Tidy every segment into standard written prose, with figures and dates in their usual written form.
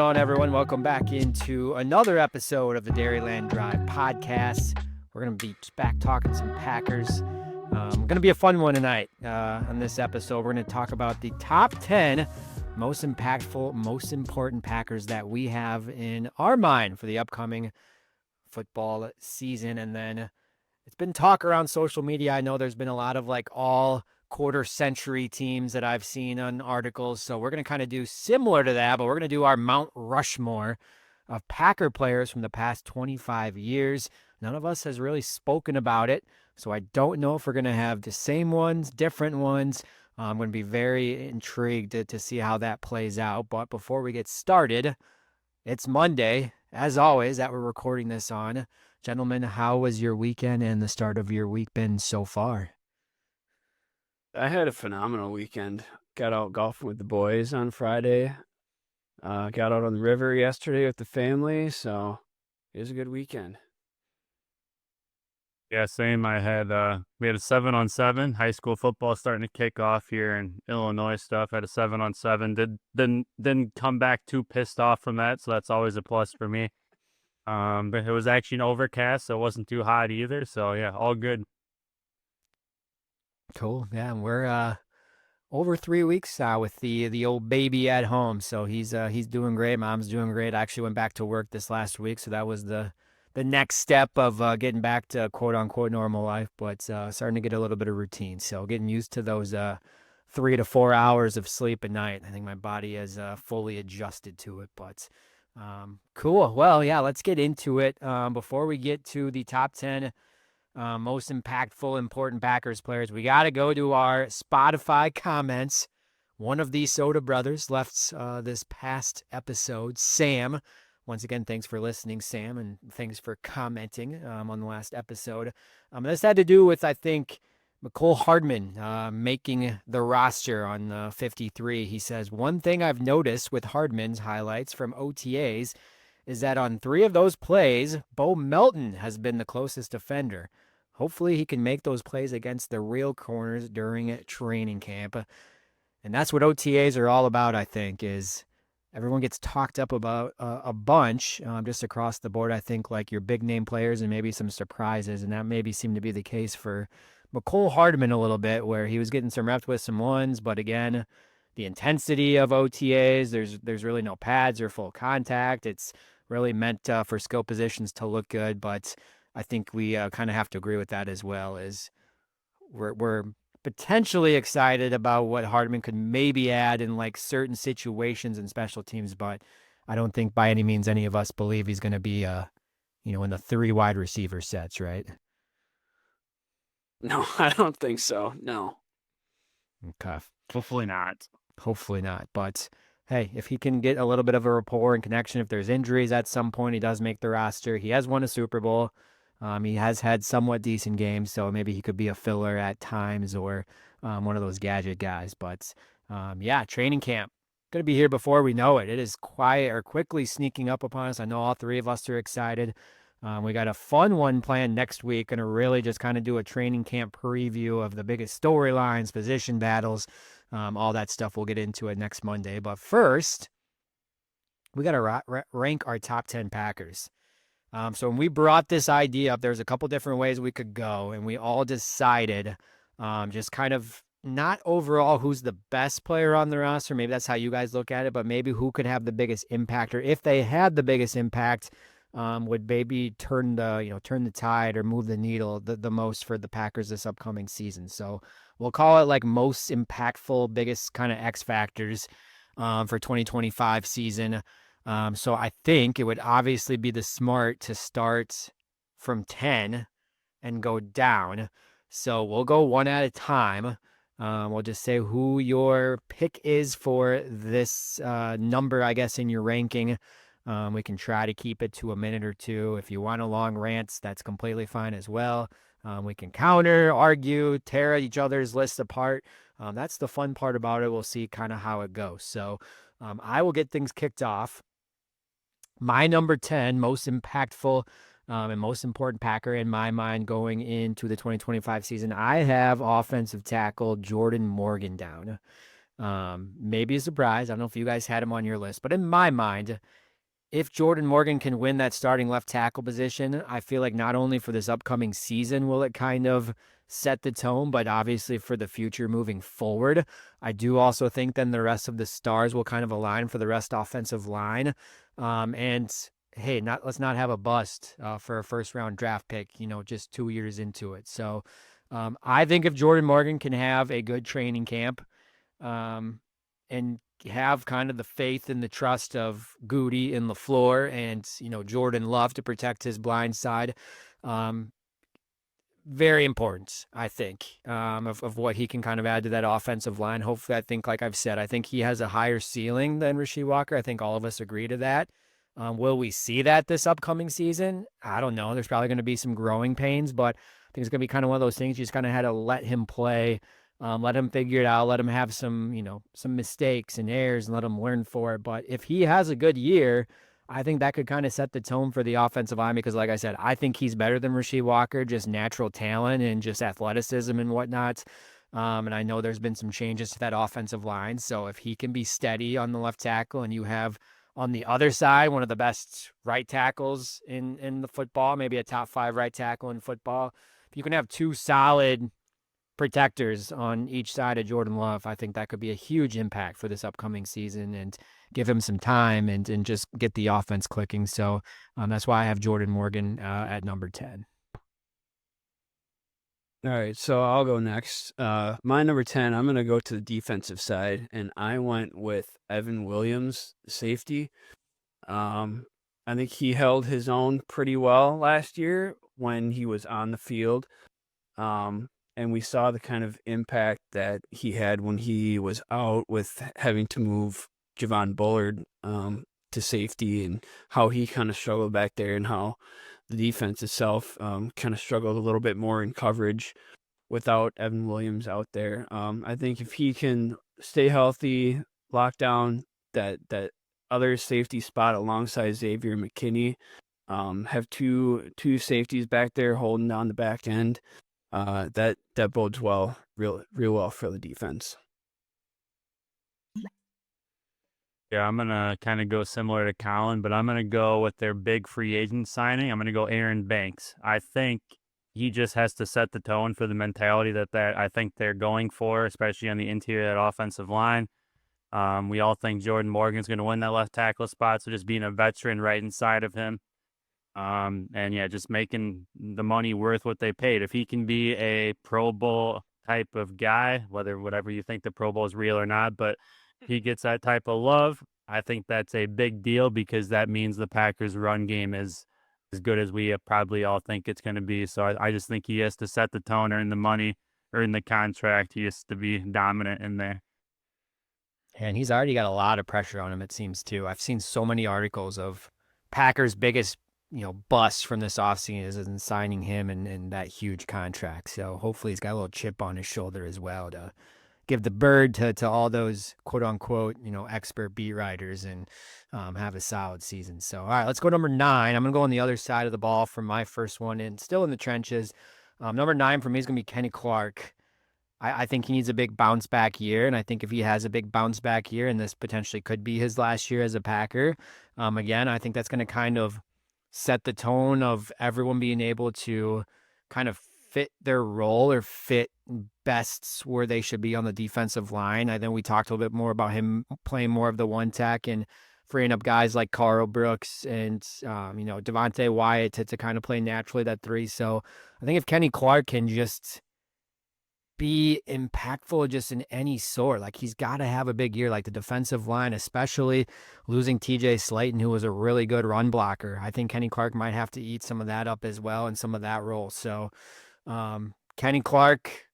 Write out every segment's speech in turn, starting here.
on, everyone? Welcome back into another episode of the Dairyland Drive podcast. We're going to be back talking some Packers. Going to be a fun one tonight on this episode. We're going to talk about the top 10 most impactful, most important Packers that we have in our mind for the upcoming football season. And then it's been talk around social media. I know there's been a lot of all quarter century teams that I've seen on articles. So we're going to kind of do similar to that, but we're going to do our Mount Rushmore of Packer players from the past 25 years. None of us has really spoken about it. So I don't know if we're going to have the same ones, different ones. I'm going to be very intrigued to see how that plays out. But before we get started, it's Monday, as always, that we're recording this on. Gentlemen, how was your weekend and the start of your week been so far? I had a phenomenal weekend. Got out golfing with the boys on Friday. Got out on the river yesterday with the family, so it was a good weekend. Yeah, same. We had a 7-on-7 high school football starting to kick off here in Illinois stuff. Had a 7-on-7. Didn't come back too pissed off from that, so that's always a plus for me. But it was actually an overcast, so it wasn't too hot either. So yeah, all good. Cool. Yeah, and we're over 3 weeks now with the old baby at home. So he's doing great. Mom's doing great. I actually went back to work this last week, so that was the next step of getting back to quote unquote normal life. But starting to get a little bit of routine. So getting used to those 3 to 4 hours of sleep a night. I think my body has fully adjusted to it. But cool. Well, yeah, let's get into it. Before we get to the top 10 most impactful, important Packers players, we got to go to our Spotify comments. One of the Soda brothers left this past episode, Sam. Once again, thanks for listening, Sam, and thanks for commenting on the last episode. This had to do with, I think, Mecole Hardman making the roster on 53. He says, one thing I've noticed with Hardman's highlights from OTAs is that on 3 of those plays, Bo Melton has been the closest defender. Hopefully he can make those plays against the real corners during training camp. And that's what OTAs are all about, I think, is everyone gets talked up about a bunch just across the board. I think like your big name players and maybe some surprises, and that maybe seemed to be the case for Mecole Hardman a little bit, where he was getting some reps with some ones, but again, the intensity of OTAs, there's really no pads or full contact. It's really meant for skill positions to look good, but I think we kind of have to agree with that as well. Is we're potentially excited about what Hardman could maybe add in certain situations and special teams, but I don't think by any means any of us believe he's going to be in the 3 wide receiver sets, right? No, I don't think so. No. Okay. Hopefully not. Hopefully not, but hey, if he can get a little bit of a rapport and connection, if there's injuries at some point, he does make the roster. He has won a Super Bowl. He has had somewhat decent games, so maybe he could be a filler at times or one of those gadget guys. But yeah, training camp going to be here before we know it. It is quickly sneaking up upon us. I know all 3 of us are excited. We got a fun one planned next week. Going to really just kind of do a training camp preview of the biggest storylines, position battles, all that stuff. We'll get into it next Monday. But first, we got to rank our top 10 Packers. So when we brought this idea up, there's a couple different ways we could go, and we all decided just kind of not overall who's the best player on the roster. Maybe that's how you guys look at it, but maybe who could have the biggest impact, or if they had the biggest impact, would maybe turn the tide or move the needle the most for the Packers this upcoming season. So we'll call it most impactful, biggest kind of X factors for 2025 season. So I think it would obviously be the smart to start from 10 and go down. So we'll go one at a time. We'll just say who your pick is for this number, I guess, in your ranking. We can try to keep it to a minute or two. If you want a long rant, that's completely fine as well. We can counter, argue, tear each other's lists apart. That's the fun part about it. We'll see kind of how it goes. So I will get things kicked off. My number 10, most impactful and most important Packer in my mind going into the 2025 season, I have offensive tackle Jordan Morgan down. Maybe a surprise. I don't know if you guys had him on your list, but in my mind, if Jordan Morgan can win that starting left tackle position, I feel like not only for this upcoming season will it kind of set the tone, but obviously for the future moving forward. I do also think then the rest of the stars will kind of align for the rest offensive line. And hey, let's not have a bust for a first round draft pick, just 2 years into it. So I think if Jordan Morgan can have a good training camp, and have kind of the faith and the trust of Goody and LaFleur and, Jordan Love to protect his blind side. Very important, I think, of what he can kind of add to that offensive line. Hopefully, I think, like I've said, I think he has a higher ceiling than Rasheed Walker. I think all of us agree to that. Will we see that this upcoming season? I don't know. There's probably going to be some growing pains, but I think it's going to be kind of one of those things you just kind of had to let him play, let him figure it out, let him have some, some mistakes and errors and let him learn for it. But if he has a good year, I think that could kind of set the tone for the offensive line because, like I said, I think he's better than Rasheed Walker, just natural talent and just athleticism and whatnot. And I know there's been some changes to that offensive line. So if he can be steady on the left tackle and you have on the other side one of the best right tackles in the football, maybe a top 5 right tackle in football, if you can have 2 solid protectors on each side of Jordan Love, I think that could be a huge impact for this upcoming season and give him some time and just get the offense clicking. So that's why I have Jordan Morgan at number 10. All right, so I'll go next. My number 10, I'm going to go to the defensive side, and I went with Evan Williams, safety. I think he held his own pretty well last year when he was on the field. And we saw the kind of impact that he had when he was out with having to move Javon Bullard to safety and how he kind of struggled back there and how the defense itself kind of struggled a little bit more in coverage without Evan Williams out there. I think if he can stay healthy, lock down that other safety spot alongside Xavier McKinney, have two safeties back there holding down the back end, that bodes real well for the defense. Yeah, I'm going to kind of go similar to Collin, but I'm going to go with their big free agent signing. I'm going to go Aaron Banks. I think he just has to set the tone for the mentality that I think they're going for, especially on the interior of that offensive line. We all think Jordan Morgan's going to win that left tackle spot, so just being a veteran right inside of him. And yeah, just making the money worth what they paid. If he can be a Pro Bowl type of guy, whatever you think the Pro Bowl is real or not, but he gets that type of love, I think that's a big deal because that means the Packers' run game is as good as we probably all think it's going to be. So I just think he has to set the tone, earn the money, earn the contract. He has to be dominant in there. And he's already got a lot of pressure on him, it seems, too. I've seen so many articles of Packers' biggest bust from this offseason is signing him and that huge contract. So hopefully he's got a little chip on his shoulder as well to give the bird to all those quote unquote, expert beat writers and have a solid season. So, all right, let's go number 9. I'm going to go on the other side of the ball for my first one and still in the trenches. Number 9 for me is going to be Kenny Clark. I think he needs a big bounce back year. And I think if he has a big bounce back year, and this potentially could be his last year as a Packer, again, I think that's going to kind of set the tone of everyone being able to kind of fit their role or fit best where they should be on the defensive line. I think we talked a little bit more about him playing more of the one tech and freeing up guys like Carl Brooks and, Devontae Wyatt to kind of play naturally that 3. So I think if Kenny Clark can just be impactful just in any sort, like he's got to have a big year, like the defensive line, especially losing TJ Slayton, who was a really good run blocker. I think Kenny Clark might have to eat some of that up as well and some of that role. So Kenny Clark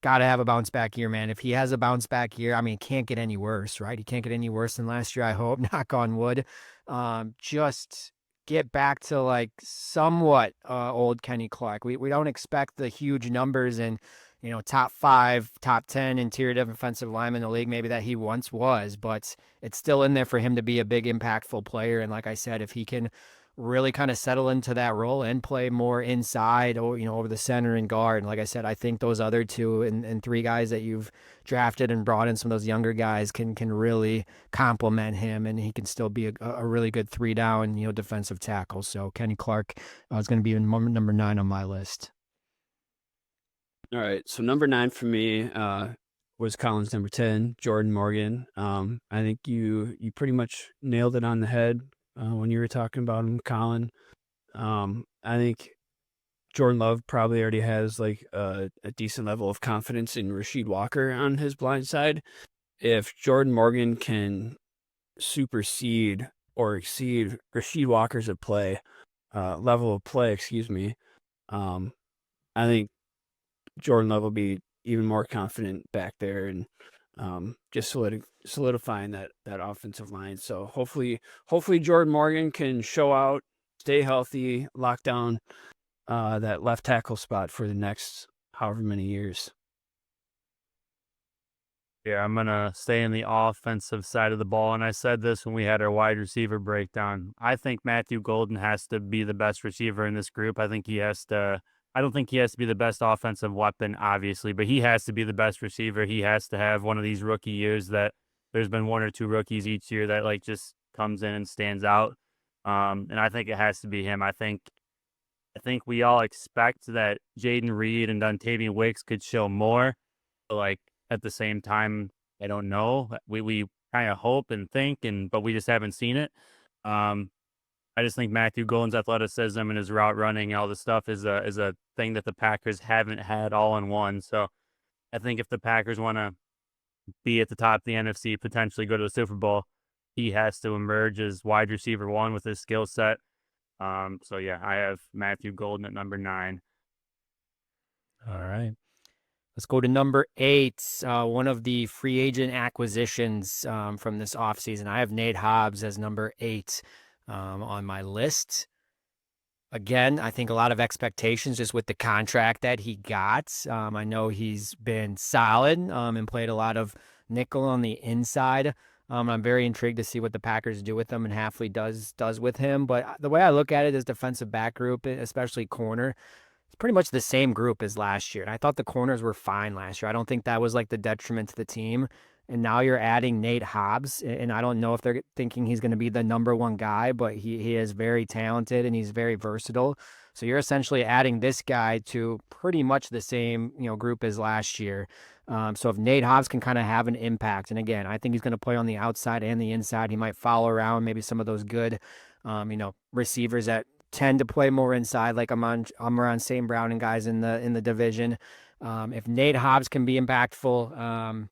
got to have a bounce back year, man. If he has a bounce back year, it can't get any worse, right? He can't get any worse than last year, I hope, knock on wood. Just get back to like somewhat old Kenny Clark. We don't expect the huge numbers and, top 5, top 10 interior defensive lineman in the league, maybe that he once was, but it's still in there for him to be a big impactful player. And like I said, if he can really kind of settle into that role and play more inside or, over the center and guard. And like I said, I think those other two and three guys that you've drafted and brought in, some of those younger guys, can really complement him, and he can still be a really good 3-down, defensive tackle. So Kenny Clark is going to be number 9 on my list. All right, so number 9 for me was Collin's number 10, Jordan Morgan. I think you pretty much nailed it on the head when you were talking about him, Collin. I think Jordan Love probably already has like a decent level of confidence in Rasheed Walker on his blind side. If Jordan Morgan can supersede or exceed Rasheed Walker's level of play, I think Jordan Love will be even more confident back there and just solidifying that offensive line. So hopefully Jordan Morgan can show out, stay healthy, lock down that left tackle spot for the next however many years. Yeah, I'm going to stay in the offensive side of the ball. And I said this when we had our wide receiver breakdown. I think Matthew Golden has to be the best receiver in this group. I don't think he has to be the best offensive weapon, obviously, but he has to be the best receiver. He has to have one of these rookie years that there's been 1 or 2 rookies each year that like just comes in and stands out. And I think it has to be him. I think we all expect that Jaden Reed and Dontavian Wicks could show more. But like at the same time, I don't know. We kind of hope and think, but we just haven't seen it. I just think Matthew Golden's athleticism and his route running, all this stuff is a thing that the Packers haven't had all in one. So I think if the Packers want to be at the top of the NFC, potentially go to the Super Bowl, he has to emerge as wide receiver 1 with his skill set. So yeah, I have Matthew Golden at number 9. All right. Let's go to number 8, one of the free agent acquisitions from this offseason. I have Nate Hobbs as number 8 on my list. Again, I think a lot of expectations just with the contract that he got. I know he's been solid and played a lot of nickel on the inside. I'm very intrigued to see what the Packers do with him and Hafley does with him. But the way I look at it is defensive back group, especially corner, it's pretty much the same group as last year. And I thought the corners were fine last year. I don't think that was like the detriment to the team. And now you're adding Nate Hobbs, and I don't know if they're thinking he's going to be the number 1 guy, but he is very talented and he's very versatile. So you're essentially adding this guy to pretty much the same group as last year. So if Nate Hobbs can kind of have an impact, and again, I think he's going to play on the outside and the inside. He might follow around maybe some of those good, receivers that tend to play more inside, like Amon St. Brown and guys in the division. If Nate Hobbs can be impactful,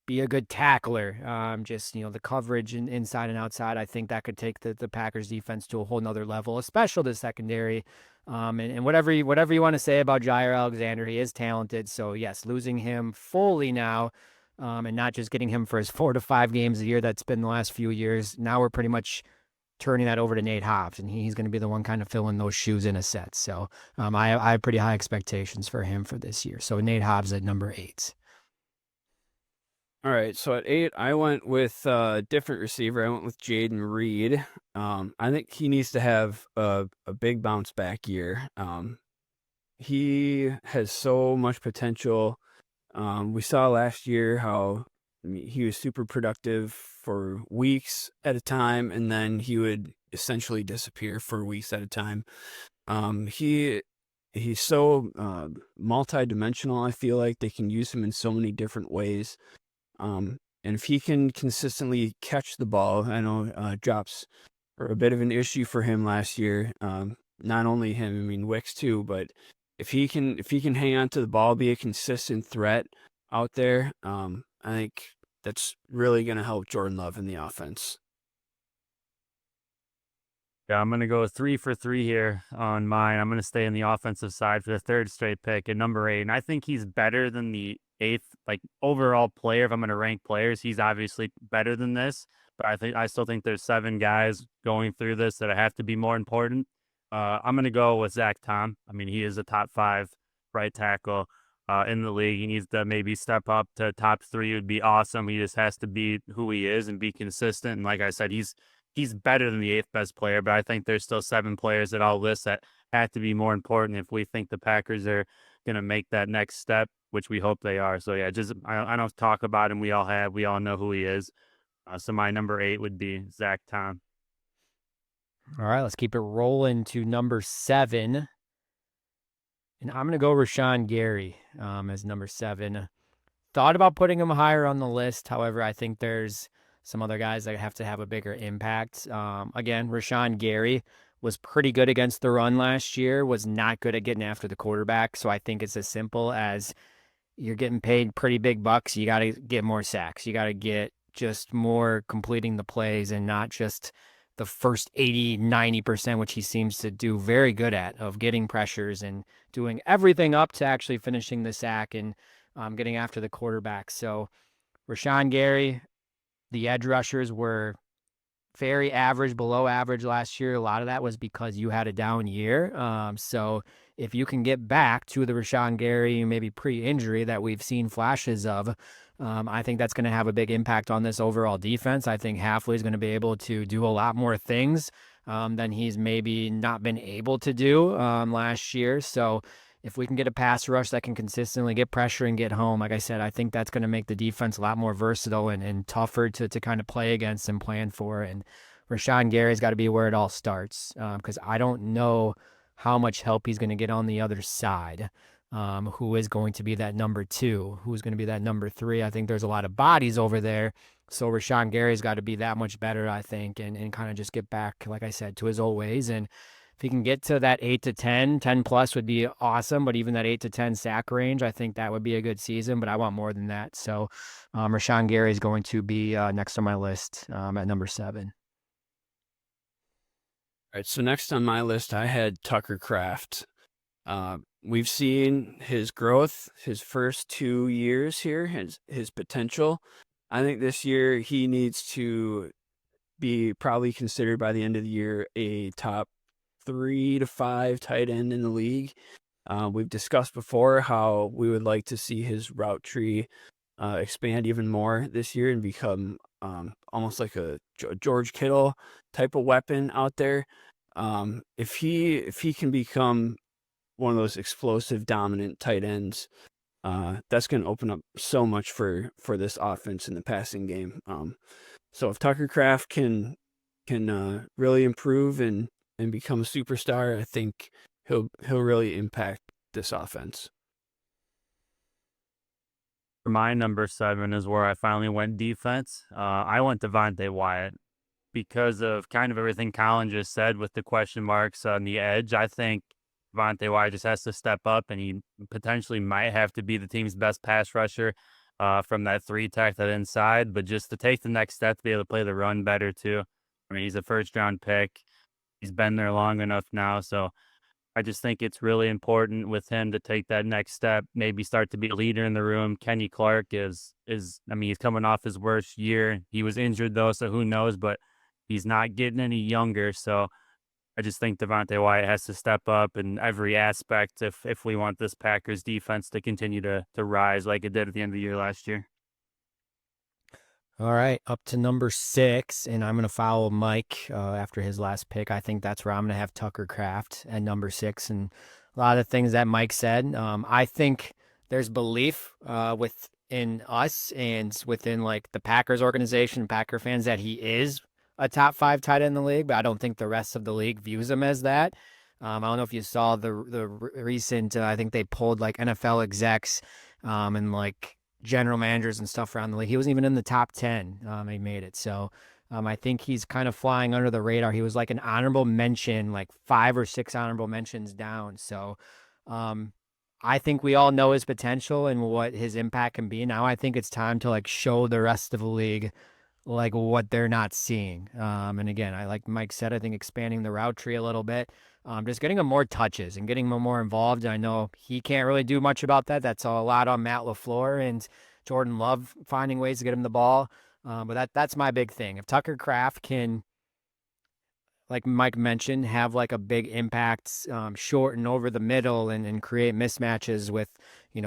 be a good tackler, just the coverage inside and outside, I think that could take the Packers defense to a whole nother level, especially the secondary. And whatever you want to say about Jair Alexander, he is talented. So yes, losing him fully now, and not just getting him for his 4 to 5 games a year that's been the last few years. Now we're pretty much turning that over to Nate Hobbs, and he's going to be the one kind of filling those shoes in a set. So I have pretty high expectations for him for this year. So Nate Hobbs at number 8. All right, so at 8, I went with a different receiver. I went with Jaden Reed. I think he needs to have a big bounce back year. He has so much potential. We saw last year how he was super productive for weeks at a time, and then he would essentially disappear for weeks at a time. He's so multi-dimensional. I feel like they can use him in so many different ways. And if he can consistently catch the ball, I know drops are a bit of an issue for him last year. Not only him, I mean Wicks too. But if he can hang on to the ball, be a consistent threat out there, I think that's really going to help Jordan Love in the offense. Yeah, I'm going to go 3 for 3 here on mine. I'm going to stay in the offensive side for the 3rd straight pick at number 8. And I think he's better than the 8th, like overall player. If I'm going to rank players, he's obviously better than this. But I still think there's 7 guys going through this that have to be more important. I'm going to go with Zach Tom. I mean, he is a top 5 right tackle in the league. He needs to maybe step up to top 3 would be awesome. He just has to be who he is and be consistent. And like I said, he's he's better than the eighth best player, but I think there's still 7 players that I'll list that have to be more important if we think the Packers are going to make that next step, which we hope they are. So yeah, just I don't talk about him. We all know who he is. So my number 8 would be Zach Tom. All right, let's keep it rolling to number 7. And I'm going to go Rashawn Gary as number 7. Thought about putting him higher on the list. However, I think there's some other guys that have to have a bigger impact. Again, Rashawn Gary was pretty good against the run last year, was not good at getting after the quarterback. So I think it's as simple as you're getting paid pretty big bucks. You got to get more sacks. You got to get just more completing the plays and not just the first 80, 90%, which he seems to do very good at, of getting pressures and doing everything up to actually finishing the sack and getting after the quarterback. So Rashawn Gary, the edge rushers were very average, below average last year. A lot of that was because you had a down year. So if you can get back to the Rashawn Gary, maybe pre-injury that we've seen flashes of, I think that's going to have a big impact on this overall defense. I think Hafley is going to be able to do a lot more things than he's maybe not been able to do last year. So if we can get a pass rush that can consistently get pressure and get home, like I said, I think that's going to make the defense a lot more versatile and tougher to kind of play against and plan for. And Rashawn Gary's got to be where it all starts because I don't know how much help he's going to get on the other side. Who is going to be that number 2? Who's going to be that number 3? I think there's a lot of bodies over there. So Rashawn Gary's got to be that much better, I think, and kind of just get back, like I said, to his old ways. And if he can get to that 8 to 10 plus would be awesome. But even that 8 to 10 sack range, I think that would be a good season. But I want more than that. So Rashawn Gary is going to be next on my list at number 7. All right, so next on my list, I had Tucker Kraft. We've seen his growth, his first 2 years here, his potential. I think this year he needs to be probably considered by the end of the year a top 3 to 5 tight end in the league. We've discussed before how we would like to see his route tree expand even more this year and become almost like a George Kittle type of weapon out there. If he can become one of those explosive, dominant tight ends, that's going to open up so much for this offense in the passing game. So if Tucker Kraft can really improve and become a superstar, I think he'll really impact this offense. My number 7 is where I finally went defense. I went Devontae Wyatt because of kind of everything Collin just said with the question marks on the edge. I think Devontae Wyatt just has to step up, and he potentially might have to be the team's best pass rusher from that 3-tech, that inside, but just to take the next step to be able to play the run better too. I mean, he's a first-round pick. He's been there long enough now, so I just think it's really important with him to take that next step, maybe start to be a leader in the room. Kenny Clark is I mean, he's coming off his worst year. He was injured though, so who knows, but he's not getting any younger, so I just think Devontae Wyatt has to step up in every aspect if we want this Packers defense to continue to rise like it did at the end of the year last year. All right, up to number 6, and I'm going to follow Mike after his last pick. I think that's where I'm going to have Tucker Kraft at number 6, and a lot of the things that Mike said. I think there's belief within us and within like the Packers organization, Packer fans, that he is a top 5 tight end in the league, but I don't think the rest of the league views him as that. I don't know if you saw the recent, I think they pulled like NFL execs and like general managers and stuff around the league. He wasn't even in the top 10. He made it. So I think he's kind of flying under the radar. He was like an honorable mention, like 5 or 6 honorable mentions down. So I think we all know his potential and what his impact can be. Now I think it's time to like show the rest of the league like what they're not seeing. And again, I like Mike said, I think expanding the route tree a little bit, just getting him more touches and getting him more involved. I know he can't really do much about that. That's a lot on Matt LaFleur and Jordan Love finding ways to get him the ball. But that's my big thing. If Tucker Kraft can, like Mike mentioned, have like a big impact, shorten over the middle and create mismatches with,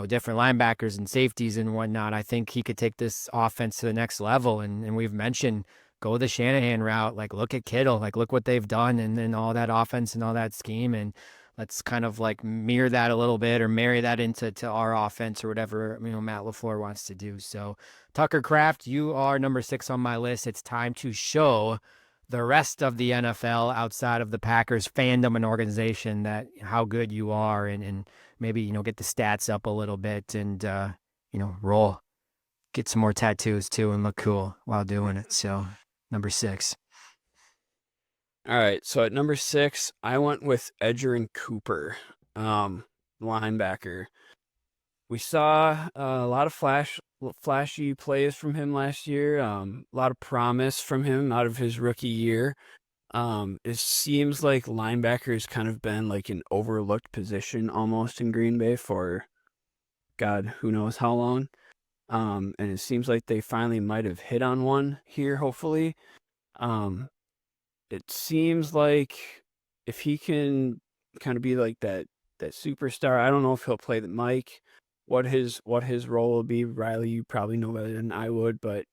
different linebackers and safeties and whatnot, I think he could take this offense to the next level. And we've mentioned go the Shanahan route. Like, look at Kittle. Like, look what they've done, and then all that offense and all that scheme, and let's kind of like mirror that a little bit or marry that into our offense or whatever Matt LaFleur wants to do. So, Tucker Kraft, you are number 6 on my list. It's time to show the rest of the NFL outside of the Packers fandom and organization that how good you are, and maybe get the stats up a little bit, and roll, get some more tattoos too, and look cool while doing it. So number 6. All right, so at number 6, I went with Edgerrin Cooper, linebacker. We saw a lot of flashy plays from him last year. A lot of promise from him out of his rookie year. It seems like linebacker has kind of been like an overlooked position almost in Green Bay for God, who knows how long. And it seems like they finally might have hit on one here, hopefully. It seems like if he can kind of be like that superstar, I don't know if he'll play the mic, what his role will be. Riley, you probably know better than I would, but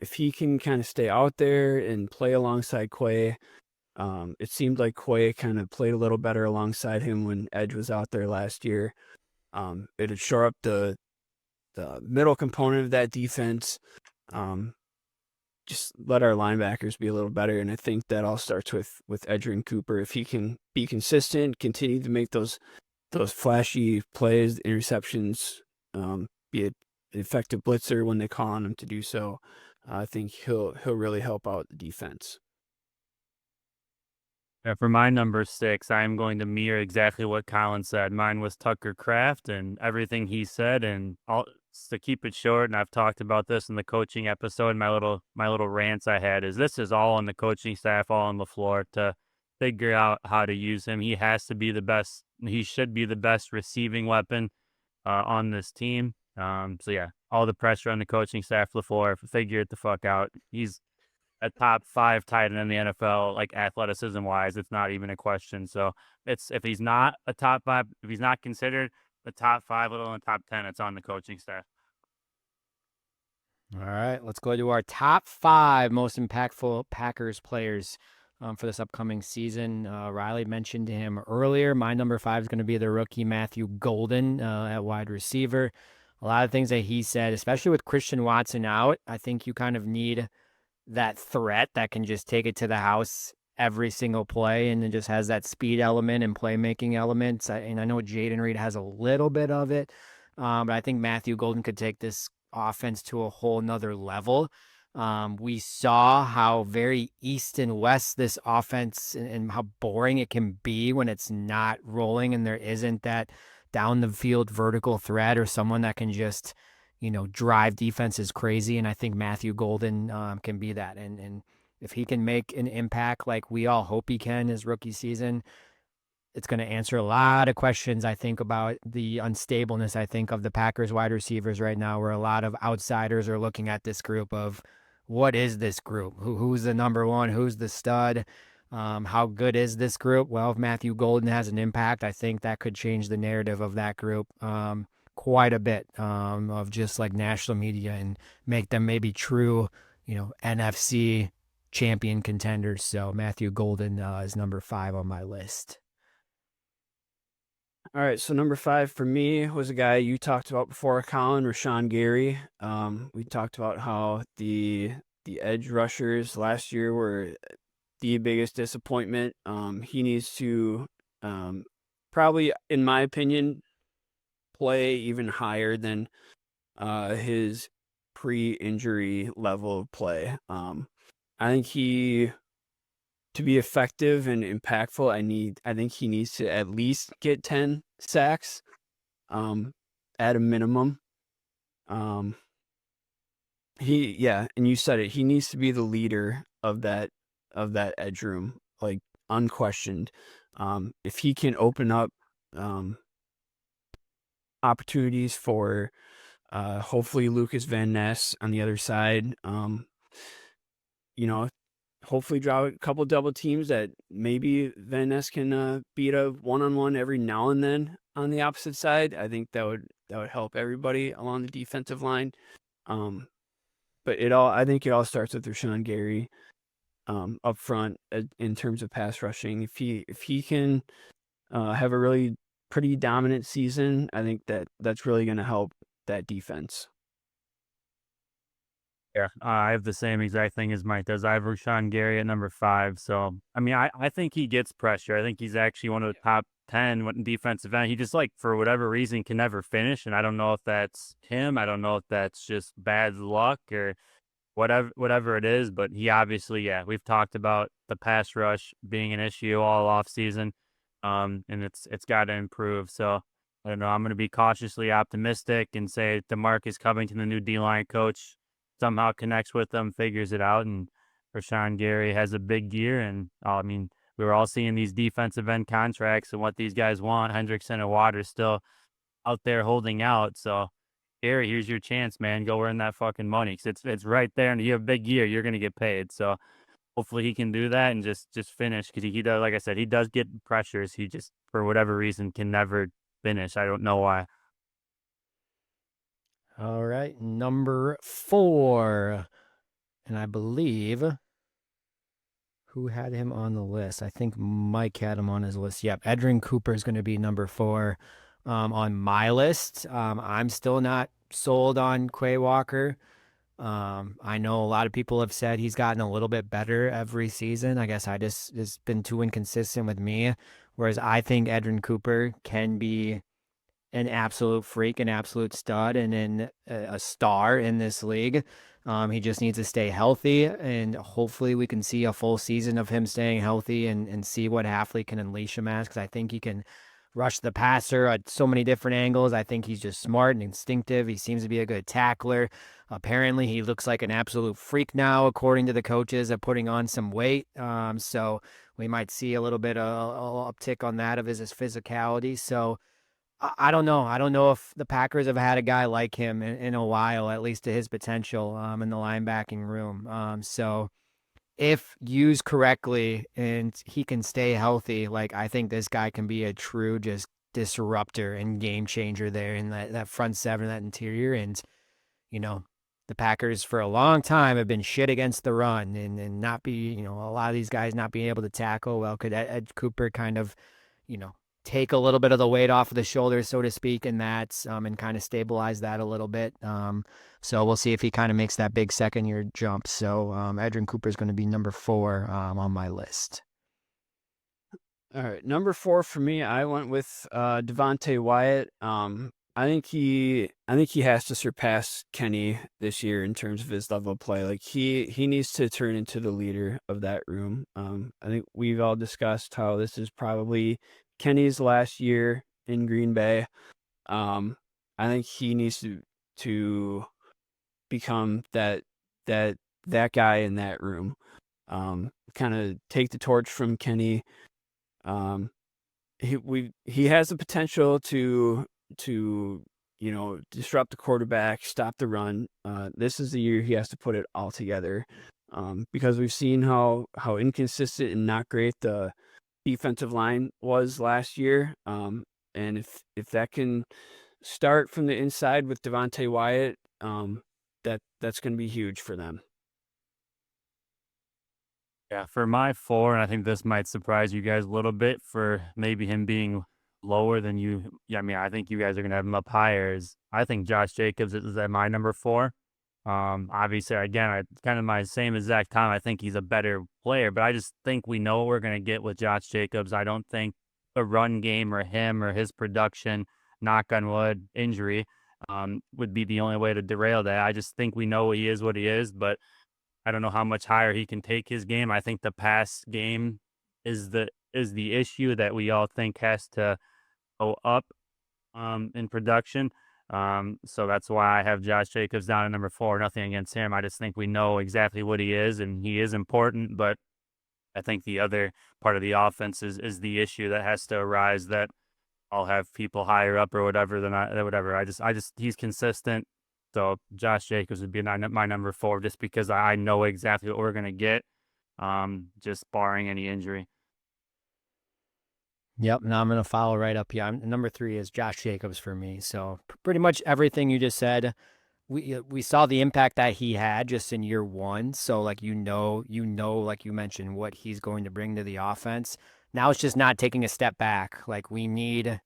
if he can kind of stay out there and play alongside Quay, it seemed like Quay kind of played a little better alongside him when Edge was out there last year. It'd shore up the middle component of that defense. Just let our linebackers be a little better, and I think that all starts with Edgerrin Cooper. If he can be consistent, continue to make those flashy plays, interceptions, be an effective blitzer when they call on him to do so, I think he'll really help out the defense. Yeah, for my number 6, I'm going to mirror exactly what Collin said. Mine was Tucker Kraft and everything he said, and to keep it short, and I've talked about this in the coaching episode, my little rants I had, is this is all on the coaching staff, all on LaFleur to figure out how to use him. He has to be the best. He should be the best receiving weapon on this team. So yeah, all the pressure on the coaching staff, LaFleur, figure it the fuck out. He's a top 5 tight end in the NFL, like athleticism wise. It's not even a question. So if he's not a top 5, if he's not considered the top 5, little in the top 10, it's on the coaching staff. All right, let's go to our top 5 most impactful Packers players for this upcoming season. Riley mentioned him earlier. My number 5 is going to be the rookie Matthew Golden at wide receiver. A lot of things that he said, especially with Christian Watson out, I think you kind of need that threat that can just take it to the house every single play, and it just has that speed element and playmaking elements. And I know Jaden Reed has a little bit of it, but I think Matthew Golden could take this offense to a whole nother level. We saw how very east and west this offense and how boring it can be when it's not rolling and there isn't that down the field vertical threat or someone that can just drive defenses crazy. And I think Matthew Golden can be that. And if he can make an impact like we all hope he can his rookie season, it's going to answer a lot of questions, I think, about the unstableness, I think, of the Packers wide receivers right now, where a lot of outsiders are looking at this group of what is this group? Who's the number one? Who's the stud? How good is this group? Well, if Matthew Golden has an impact, I think that could change the narrative of that group quite a bit, of just like national media, and make them maybe true, NFC champion contenders. So Matthew Golden is number 5 on my list. All right, so number 5 for me was a guy you talked about before, Collin, Rashawn Gary. We talked about how the edge rushers last year were the biggest disappointment. He needs to probably, in my opinion, play even higher than his pre-injury level of play. I think to be effective and impactful, I think he needs to at least get 10 sacks at a minimum. And you said it, he needs to be the leader of that edge room, like unquestioned. If he can open up opportunities for hopefully Lucas Van Ness on the other side, hopefully draw a couple double teams that maybe Van Ness can beat a one-on-one every now and then on the opposite side. I think that would help everybody along the defensive line. but I think it all starts with Rashawn Gary up front in terms of pass rushing. If he can have a really pretty dominant season, I think that's really going to help that defense. Yeah, I have the same exact thing as Mike does. I have Rashawn Gary at number 5. So, I mean, I think he gets pressure. I think he's actually one of the top 10 in defensive end. He just, like, for whatever reason, can never finish. And I don't know if that's him. I don't know if that's just bad luck or whatever it is. But he obviously, yeah, we've talked about the pass rush being an issue all off season. And it's got to improve. So, I don't know. I'm going to be cautiously optimistic and say DeMarcus Covington, the new D-line coach, somehow connects with them, figures it out, and Rashawn Gary has a big year. And I mean, we were all seeing these defensive end contracts and what these guys want. Hendrickson and Waters still out there holding out. So, Gary, here's your chance, man. Go earn that fucking money. 'Cause it's right there, and you have a big year. You're gonna get paid. So, hopefully, he can do that and just finish because he does. Like I said, he does get pressures. He just, for whatever reason, can never finish. I don't know why. All right, number 4. And I believe who had him on the list? I think Mike had him on his list. Yep, Edrin Cooper is going to be number 4 on my list. I'm still not sold on Quay Walker. I know a lot of people have said he's gotten a little bit better every season. I guess it's been too inconsistent with me. Whereas I think Edrin Cooper can be an absolute freak, an absolute stud, and a star in this league. He just needs to stay healthy, and hopefully we can see a full season of him staying healthy and see what Halfley can unleash him as, because I think he can rush the passer at so many different angles. I think he's just smart and instinctive. He seems to be a good tackler. Apparently, he looks like an absolute freak now, according to the coaches, of putting on some weight. So we might see a little bit of uptick on that of his physicality. So I don't know. I don't know if the Packers have had a guy like him in a while, at least to his potential in the linebacking room. So if used correctly and he can stay healthy, like I think this guy can be a true just disruptor and game changer there in that front seven, that interior. And, you know, the Packers for a long time have been shit against the run and not be, a lot of these guys not being able to tackle. Well, could Ed Cooper kind of, take a little bit of the weight off of the shoulders, so to speak, in that and kind of stabilize that a little bit. So we'll see if he kind of makes that big second-year jump. So Edrin Cooper is going to be number 4 on my list. All right, number 4 for me, I went with Devontae Wyatt. I think he has to surpass Kenny this year in terms of his level of play. Like he needs to turn into the leader of that room. I think we've all discussed how this is probably Kenny's last year in Green Bay. I think he needs to become that guy in that room. Kind of take the torch from Kenny. He has the potential to disrupt the quarterback, stop the run. This is the year he has to put it all together. Because we've seen how inconsistent and not great the defensive line was last year. And if that can start from the inside with Devontae Wyatt, that's going to be huge for them. Yeah, for my 4, and I think this might surprise you guys a little bit for maybe him being lower than you. Yeah, I mean, I think you guys are gonna have him up higher. I think Josh Jacobs is at my number 4. Obviously, again, I kind of my same exact time. I think he's a better player, but I just think we know what we're gonna get with Josh Jacobs. I don't think a run game or him or his production, knock on wood, injury, would be the only way to derail that. I just think we know he is what he is, but I don't know how much higher he can take his game. I think the pass game is the issue that we all think has to go up in production. So that's why I have Josh Jacobs down at number 4. Nothing against him. I just think we know exactly what he is, and he is important. But I think the other part of the offense is the issue that has to arise. That I'll have people higher up or whatever than whatever. I just he's consistent. So Josh Jacobs would be my number 4, just because I know exactly what we're gonna get, just barring any injury. Yep, and I'm going to follow right up here. Number 3 is Josh Jacobs for me. So pretty much everything you just said, we saw the impact that he had just in year one. So like like you mentioned what he's going to bring to the offense. Now it's just not taking a step back. Like we need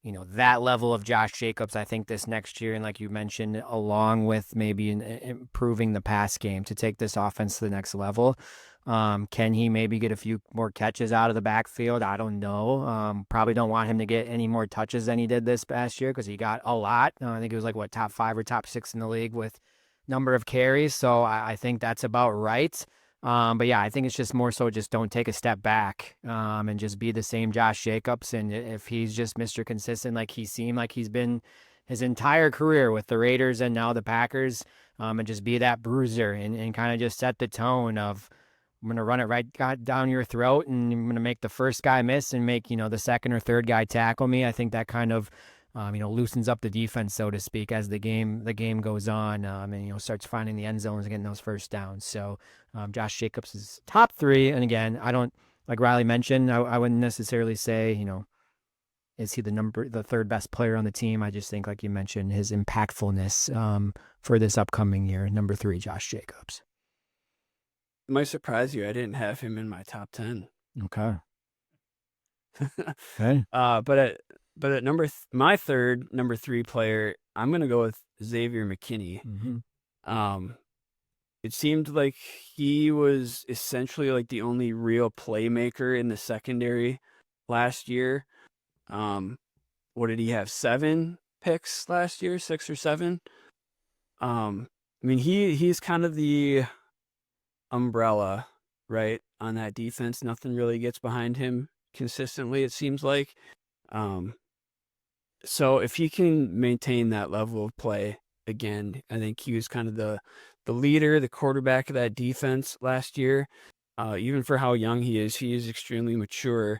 that level of Josh Jacobs, I think, this next year. And like you mentioned, along with maybe improving the pass game to take this offense to the next level. Can he maybe get a few more catches out of the backfield? I don't know. Probably don't want him to get any more touches than he did this past year because he got a lot. I think it was like, what, top 5 or top 6 in the league with number of carries. So I think that's about right. But yeah, I think it's just more so just don't take a step back and just be the same Josh Jacobs. And if he's just Mr. Consistent, like he seemed like he's been his entire career with the Raiders and now the Packers, and just be that bruiser and kind of just set the tone of, I'm going to run it right down your throat and I'm going to make the first guy miss and make, the second or third guy tackle me. I think that kind of, loosens up the defense, so to speak, as the game goes on, and starts finding the end zones and getting those first downs. So Josh Jacobs is top 3, and again, I don't, like Riley mentioned, I wouldn't necessarily say is he the third best player on the team. I just think, like you mentioned, his impactfulness for this upcoming year. Number 3, Josh Jacobs. It might surprise you. I didn't have him in my top 10. Okay. Okay. But at my third, number 3 player, I'm going to go with Xavier McKinney. Mm-hmm. It seemed like he was essentially like the only real playmaker in the secondary last year. What did he have? 7 picks last year, 6 or 7. I mean, he's kind of the umbrella, right, on that defense. Nothing really gets behind him consistently, it seems like. So if he can maintain that level of play again, I think he was kind of the leader, the quarterback of that defense last year. Even for how young he is extremely mature.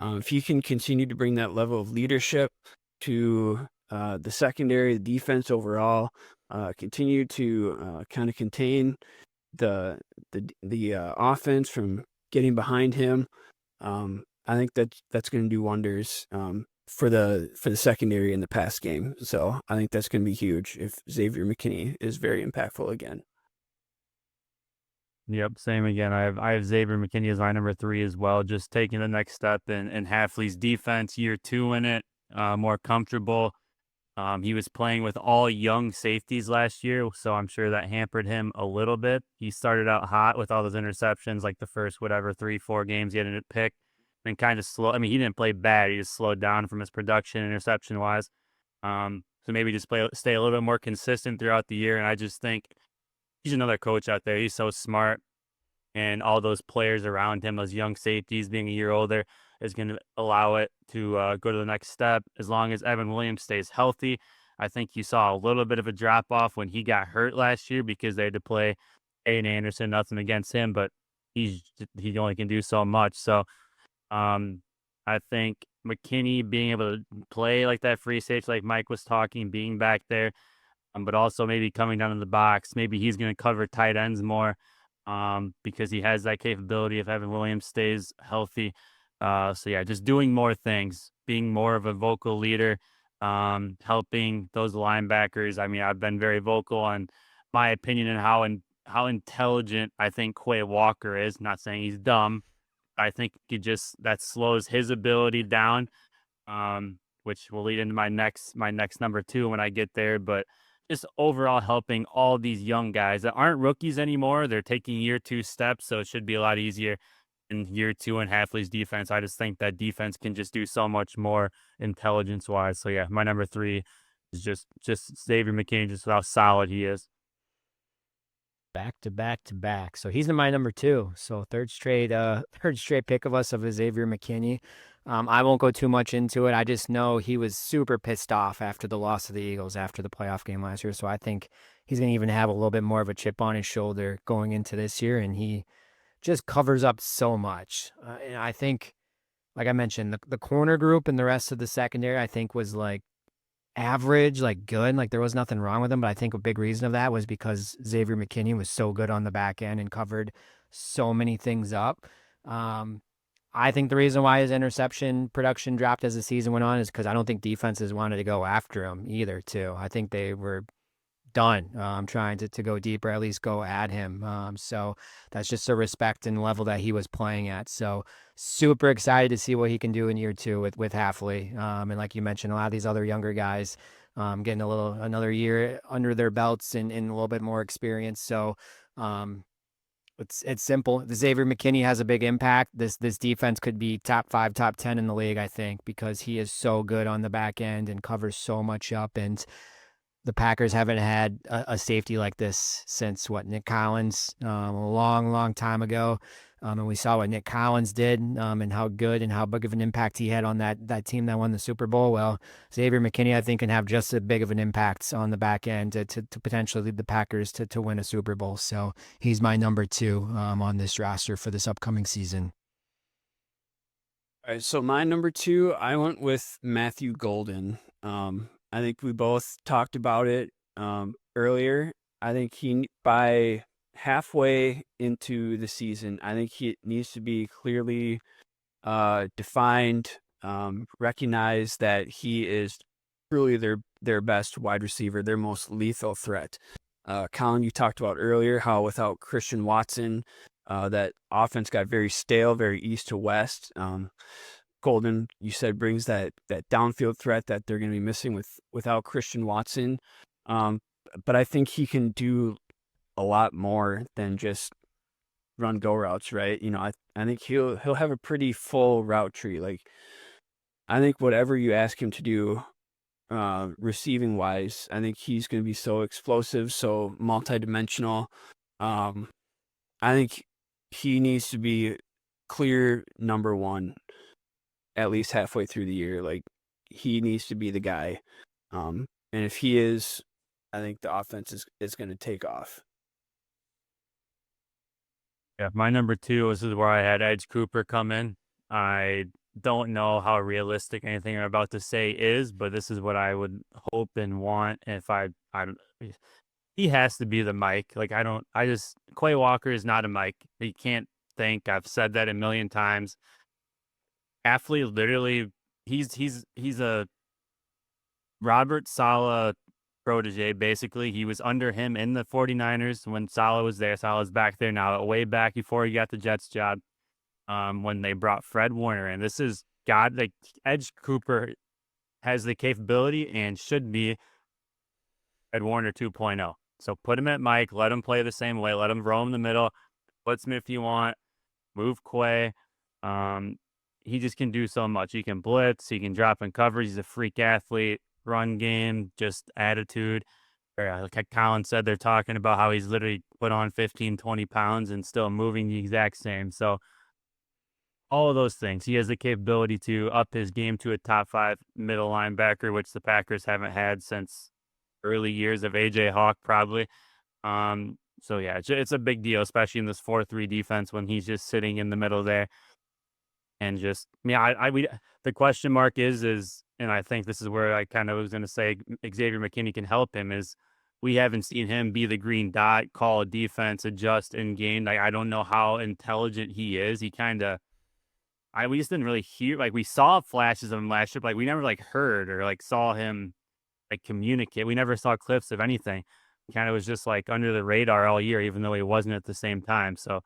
If he can continue to bring that level of leadership to the secondary, the defense overall, continue to kind of contain the offense from getting behind him, I think that's going to do wonders for the secondary in the pass game. So I think that's going to be huge if Xavier McKinney is very impactful again. Yep, same again. I have Xavier McKinney as my number 3 as well. Just taking the next step in Hafley's defense, year 2 in it, more comfortable. He was playing with all young safeties last year, so I'm sure that hampered him a little bit. He started out hot with all those interceptions, like the first 3-4 games he had to pick, and kind of slow. I mean, he didn't play bad. He just slowed down from his production interception wise. So maybe just stay a little bit more consistent throughout the year. And I just think he's another coach out there. He's so smart, and all those players around him, those young safeties being a year older, is going to allow it to go to the next step. As long as Evan Williams stays healthy, I think you saw a little bit of a drop off when he got hurt last year because they had to play Aiden Anderson. Nothing against him, but he only can do so much. So I think McKinney being able to play like that free safety, like Mike was talking, being back there, but also maybe coming down in the box. Maybe he's going to cover tight ends more because he has that capability if Evan Williams stays healthy. So yeah, just doing more things, being more of a vocal leader, helping those linebackers. I mean, I've been very vocal on my opinion and how intelligent I think Quay Walker is. Not saying he's dumb. I think that slows his ability down, which will lead into my next number 2 when I get there. But just overall helping all these young guys that aren't rookies anymore. They're taking year 2 steps, so it should be a lot easier in year 2 in Hafley's defense. I just think that defense can just do so much more intelligence wise. So yeah, my number 3 is just Xavier McKinney, just how solid he is. Back to back. So he's in my number 2. So third straight pick of us of Xavier McKinney. I won't go too much into it. I just know he was super pissed off after the loss of the Eagles after the playoff game last year. So I think he's going to even have a little bit more of a chip on his shoulder going into this year. And he just covers up so much. And I think, like I mentioned, the corner group and the rest of the secondary, I think was like average, like good, like there was nothing wrong with him. But I think a big reason of that was because Xavier McKinney was so good on the back end and covered so many things up. I think the reason why his interception production dropped as the season went on is because I don't think defenses wanted to go after him either, too. I think they were done. I'm trying to go deeper, at least go at him. So that's just a respect and level that he was playing at. So super excited to see what he can do in year 2 with Halfley. And like you mentioned, a lot of these other younger guys getting another year under their belts and a little bit more experience. So it's simple. The Xavier McKinney has a big impact. This defense could be top 5, top 10 in the league, I think, because he is so good on the back end and covers so much up. And the Packers haven't had a safety like this since Nick Collins, a long time ago. And we saw what Nick Collins did, and how good and how big of an impact he had on that team that won the Super Bowl. Well, Xavier McKinney, I think, can have just as big of an impact on the back end to potentially lead the Packers to win a Super Bowl. So he's my number 2 on this roster for this upcoming season. All right, so my number 2, I went with Matthew Golden. I think we both talked about it earlier. I think by halfway into the season, I think he needs to be clearly defined, recognize that he is truly their best wide receiver, their most lethal threat. Collin, you talked about earlier how without Christian Watson, that offense got very stale, very east to west. Golden, you said, brings that downfield threat that they're going to be missing without Christian Watson. But I think he can do a lot more than just run go routes, right? I think he'll have a pretty full route tree. Like, I think whatever you ask him to do, receiving wise, I think he's going to be so explosive, so multidimensional. I think he needs to be clear number 1 at least halfway through the year. Like, he needs to be the guy. And if he is, I think the offense is going to take off. Yeah, my number 2, this is where I had Edge Cooper come in. I don't know how realistic anything I'm about to say is, but this is what I would hope and want. If he has to be the Mike. Like, Quay Walker is not a Mike. He can't think. I've said that a million times. Athlete, literally, he's a Robert Saleh protege, basically. He was under him in the 49ers when Saleh was there. Saleh's back there now, way back before he got the Jets job, when they brought Fred Warner in. This is God, like, Edge Cooper has the capability and should be Fred Warner 2.0. So put him at Mike, let him play the same way, let him roam the middle, blitz him if you want, move Quay. He just can do so much. He can blitz, he can drop in coverage, he's a freak athlete, run game, just attitude. Like Collin said, they're talking about how he's literally put on 15, 20 pounds and still moving the exact same. So all of those things. He has the capability to up his game to a top 5 middle linebacker, which the Packers haven't had since early years of A.J. Hawk, probably. So yeah, it's a big deal, especially in this 4-3 defense when he's just sitting in the middle there. And just, the question mark is, and I think this is where I kind of was going to say Xavier McKinney can help him, is we haven't seen him be the green dot, call a defense, adjust in game. Like, I don't know how intelligent he is. He kind of, we just didn't really hear, like, we saw flashes of him last year, but like, we never like heard or like saw him like communicate. We never saw clips of anything. He kind of was just like under the radar all year, even though he wasn't at the same time. So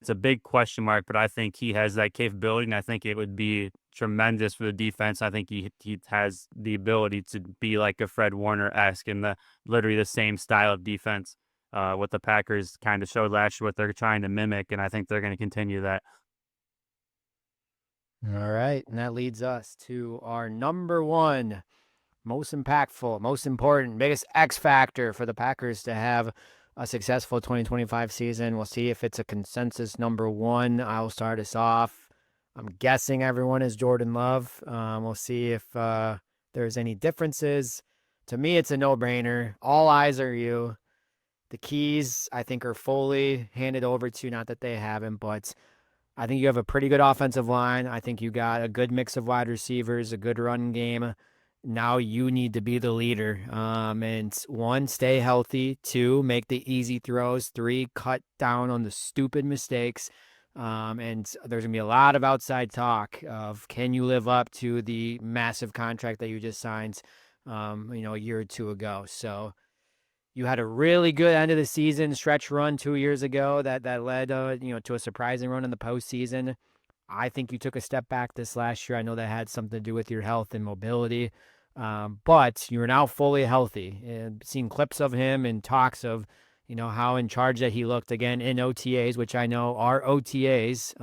it's a big question mark, but I think he has that capability, and I think it would be tremendous for the defense. I think he has the ability to be like a Fred Warner-esque in literally the same style of defense, what the Packers kind of showed last year, what they're trying to mimic, and I think they're going to continue that. All right, and that leads us to our number 1 most impactful, most important, biggest X factor for the Packers to have a successful 2025 season. We'll see if it's a consensus number 1. I'll start us off. I'm guessing everyone is Jordan Love. We'll see if there's any differences. To me, it's a no-brainer. All eyes are you. The keys, I think, are fully handed over to, not that they haven't, but I think you have a pretty good offensive line. I think you got a good mix of wide receivers, a good run game. Now you need to be the leader. And 1, stay healthy. 2, make the easy throws. 3, cut down on the stupid mistakes. And there's going to be a lot of outside talk of, can you live up to the massive contract that you just signed, a year or 2 ago? So You had a really good end of the season stretch run 2 years ago that led to a surprising run in the postseason. I think you took a step back this last year. I know that had something to do with your health and mobility, but you're now fully healthy. And seen clips of him and talks of, how in charge that he looked again in OTAs, which I know are OTAs.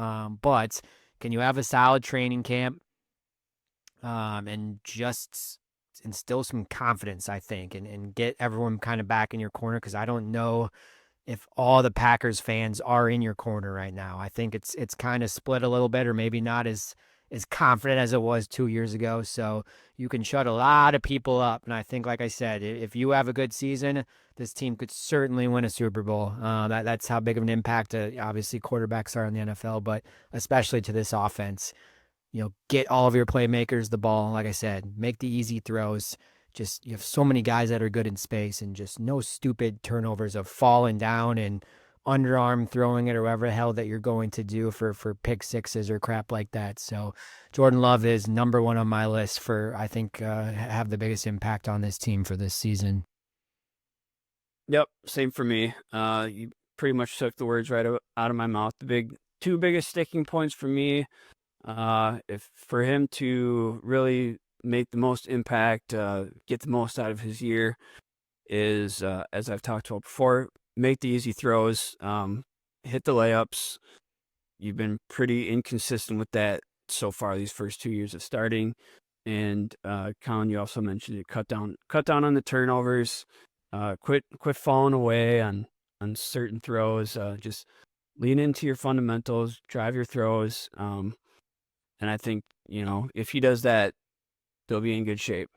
But can you have a solid training camp and just instill some confidence, I think, and get everyone kind of back in your corner? Because I don't know if all the Packers fans are in your corner right now. I think it's kind of split a little bit, or maybe not as confident as it was 2 years ago. So you can shut a lot of people up. And I think, like I said, if you have a good season, this team could certainly win a Super Bowl. That's how big of an impact, obviously, quarterbacks are in the NFL, but especially to this offense. Get all of your playmakers the ball. Like I said, make the easy throws. Just you have so many guys that are good in space, and just no stupid turnovers of falling down and underarm throwing it or whatever the hell that you're going to do for pick sixes or crap like that. So Jordan Love is number one on my list for, I think, have the biggest impact on this team for this season. Yep, same for me. You pretty much took the words right out of my mouth. The two biggest sticking points for me, if for him to really make the most impact, get the most out of his year, is, as I've talked about before, make the easy throws, hit the layups. You've been pretty inconsistent with that so far these first 2 years of starting. And Collin, you also mentioned it, cut down on the turnovers, quit falling away on certain throws, just lean into your fundamentals, drive your throws. And I think, if he does that, they'll be in good shape.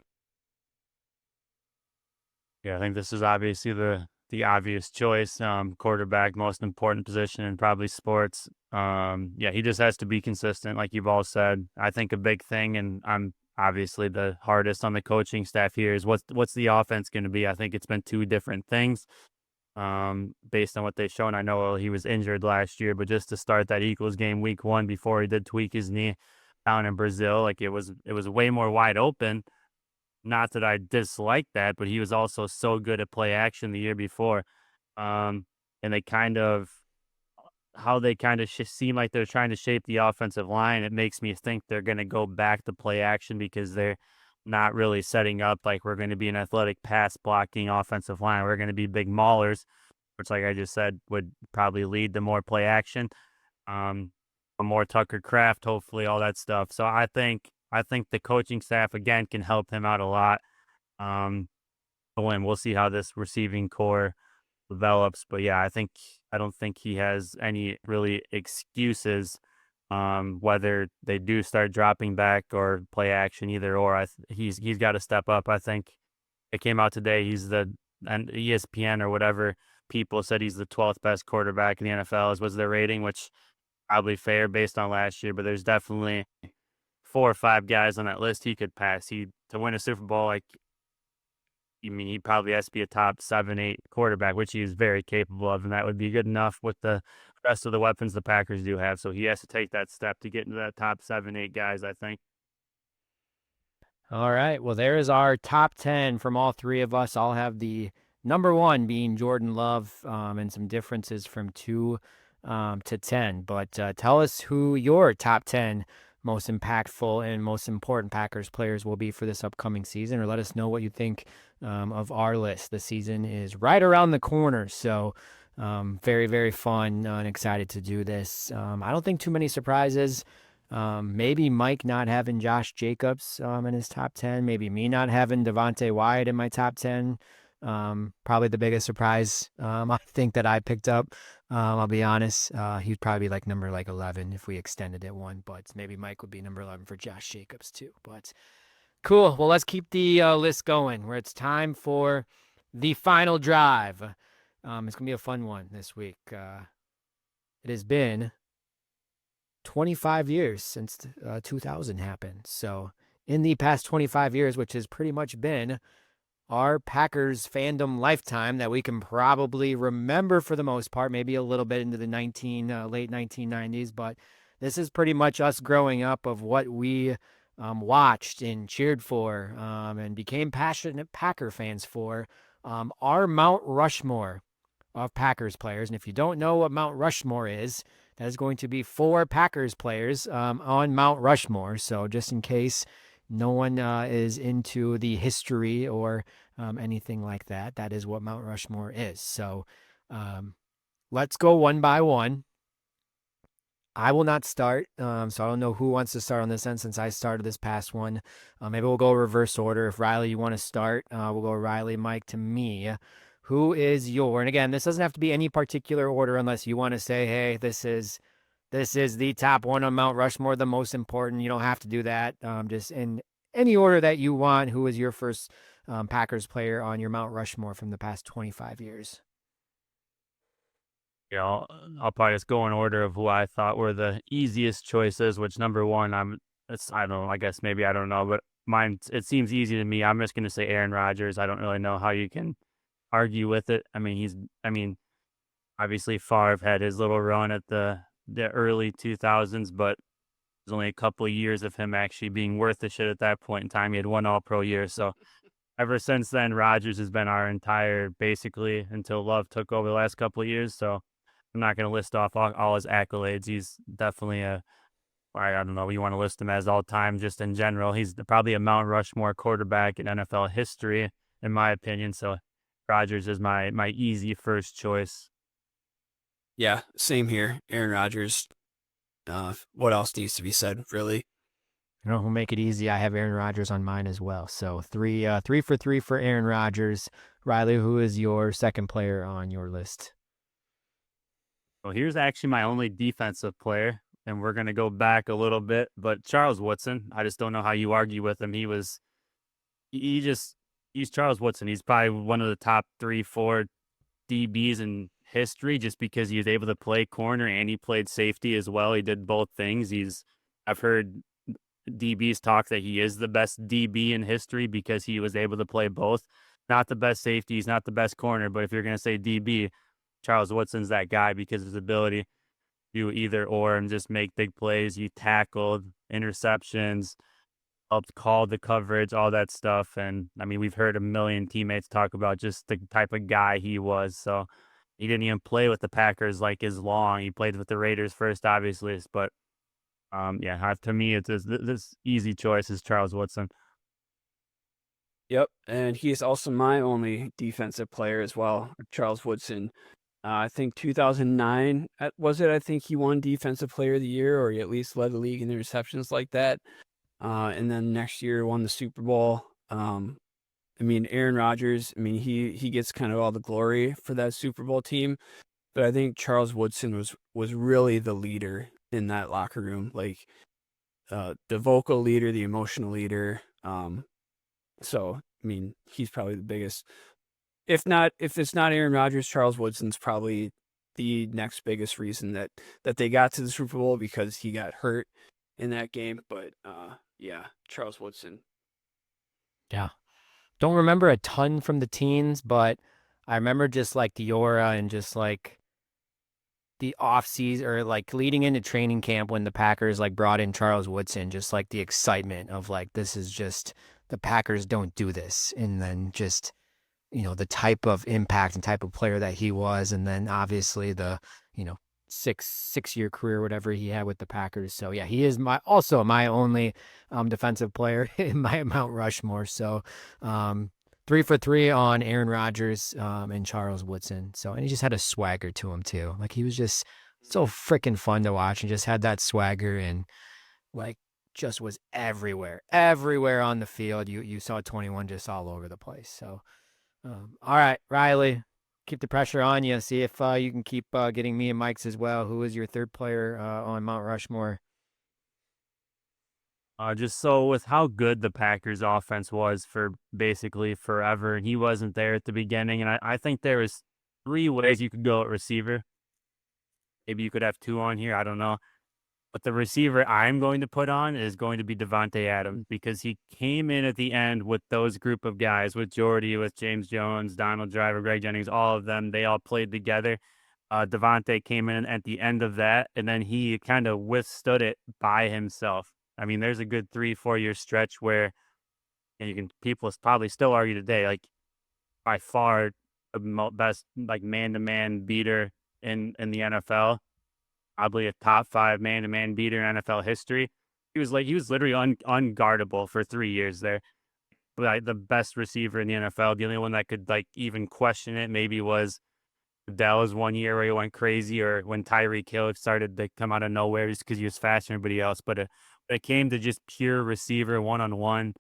Yeah, I think this is obviously the obvious choice. Quarterback, most important position in probably sports. Yeah, he just has to be consistent, like you've all said. I think a big thing, and I'm obviously the hardest on the coaching staff here, is what's the offense going to be? I think it's been two different things. Based on what they've shown. I know he was injured last year, but just to start that Eagles game week 1 before he did tweak his knee down in Brazil, like it was way more wide open. Not that I dislike that, but he was also so good at play action the year before. And they kind of seem like they're trying to shape the offensive line. It makes me think they're going to go back to play action because they're not really setting up like we're going to be an athletic pass blocking offensive line. We're going to be big maulers, which, like I just said, would probably lead to more play action, more Tucker Craft, hopefully, all that stuff. So I think the coaching staff again can help him out a lot. We'll see how this receiving core develops, but yeah, I don't think he has any really excuses. Whether they do start dropping back or play action, either or, he's got to step up. I think it came out today. And ESPN or whatever people said he's the 12th best quarterback in the NFL was their rating, which probably fair based on last year. But there's definitely 4 or 5 guys on that list he could pass. To win a Super Bowl, he probably has to be a top 7, 8 quarterback, which he is very capable of, and that would be good enough with the rest of the weapons the Packers do have. So he has to take that step to get into that top 7, 8 guys, I think. All right. Well, there is our top 10 from all three of us. I'll have the number 1 being Jordan Love, and some differences from 2 to 10. But tell us who your top 10 most impactful and most important Packers players will be for this upcoming season, or let us know what you think of our list. The season is right around the corner, so very, very fun and excited to do this. I don't think too many surprises. Maybe Mike not having Josh Jacobs in his top 10. Maybe me not having Devontae Wyatt in my top 10. Probably the biggest surprise I think that I picked up. I'll be honest. He'd probably be like number 11 if we extended it one, but maybe Mike would be number 11 for Josh Jacobs too. But cool. Well, let's keep the list going where it's time for the final drive. It's going to be a fun one this week. It has been 25 years since 2000 happened. So in the past 25 years, which has pretty much been our Packers fandom lifetime that we can probably remember for the most part, maybe a little bit into the late 1990s, but this is pretty much us growing up of what we watched and cheered for and became passionate Packer fans for Our Mount Rushmore of Packers players. And if you don't know what Mount Rushmore is, that is going to be 4 Packers players on Mount Rushmore. So just in case no one is into the history or anything like that, that is what Mount Rushmore is. So let's go one by one. I will not start, so I don't know who wants to start on this end since I started this past one. Maybe we'll go reverse order. If Riley, you want to start, we'll go Riley, Mike to me. Who is your? And again, this doesn't have to be any particular order unless you want to say, hey, this is the top one on Mount Rushmore, the most important. You don't have to do that. Just in any order that you want. Who is your first Packers player on your Mount Rushmore from the past 25 years? Yeah, I'll probably just go in order of who I thought were the easiest choices. Which number one, I don't know. I guess maybe I don't know, but mine. It seems easy to me. I'm just gonna say Aaron Rodgers. I don't really know how you can argue with it. I mean, obviously Favre had his little run at the early 2000s, but there's only a couple of years of him actually being worth the shit at that point in time. He had one All-Pro year, so ever since then, Rodgers has been our entire basically until Love took over the last couple of years. So I'm not going to list off all his accolades. He's definitely I don't know what you want to list him as all time, just in general. He's probably a Mount Rushmore quarterback in NFL history, in my opinion. So Rodgers is my easy first choice. Yeah, same here. Aaron Rodgers. What else needs to be said, really? You know, we'll make it easy. I have Aaron Rodgers on mine as well. So three for three for Aaron Rodgers. Riley, who is your second player on your list? Well, here's actually my only defensive player, and we're going to go back a little bit, but Charles Woodson. I just don't know how you argue with him. He's Charles Woodson. He's probably one of the top 3-4 DBs in history just because he was able to play corner and he played safety as well. He did both things. I've heard DBs talk that he is the best DB in history because he was able to play both. Not the best safety, he's not the best corner, but if you're going to say DB, Charles Woodson's that guy because of his ability to do either or and just make big plays. He tackled, interceptions, helped call the coverage, all that stuff. And I mean, we've heard a million teammates talk about just the type of guy he was. So he didn't even play with the Packers like as long. He played with the Raiders first, obviously. But to me, it's this easy choice is Charles Woodson. Yep, and he's also my only defensive player as well, Charles Woodson. I think 2009 was it? I think he won Defensive Player of the Year, or he at least led the league in interceptions like that. And then next year won the Super Bowl. I mean, Aaron Rodgers. I mean, he gets kind of all the glory for that Super Bowl team, but I think Charles Woodson was really the leader in that locker room, like the vocal leader, the emotional leader. So I mean, he's probably the biggest. If it's not Aaron Rodgers, Charles Woodson's probably the next biggest reason that they got to the Super Bowl because he got hurt in that game. But yeah, Charles Woodson. Yeah. Don't remember a ton from the teens, but I remember just like the aura and just like the off season or like leading into training camp when the Packers like brought in Charles Woodson, just like the excitement of like, this is just the Packers don't do this. And then just, you know, the type of impact and type of player that he was. And then obviously the, you know, six-year career, whatever he had with the Packers. So yeah, he is my only defensive player in my Mount Rushmore. So 3 for 3 on Aaron Rodgers and Charles Woodson. So, and he just had a swagger to him too. Like he was just so freaking fun to watch and just had that swagger and like just was everywhere on the field. You saw 21 just all over the place. So, all right, Riley, keep the pressure on you. See if you can keep getting me and Mike's as well. Who is your third player on Mount Rushmore? Just so with how good the Packers offense was for basically forever, and he wasn't there at the beginning. And I think there was 3 ways you could go at receiver. Maybe you could have 2 on here. I don't know. But the receiver I'm going to put on is going to be Devontae Adams because he came in at the end with those group of guys, with Jordy, with James Jones, Donald Driver, Greg Jennings, all of them. They all played together. Devontae came in at the end of that, and then he kind of withstood it by himself. I mean, there's a good 3-4 year stretch where people probably still argue today, like by far the best like man-to-man beater in the NFL. Probably a top 5 man-to-man beater in NFL history. He was literally unguardable for 3 years there. Like, the best receiver in the NFL. The only one that could, like, even question it maybe was Dallas one year where he went crazy, or when Tyreek Hill started to come out of nowhere just because he was faster than everybody else. But when it came to just pure receiver one-on-one,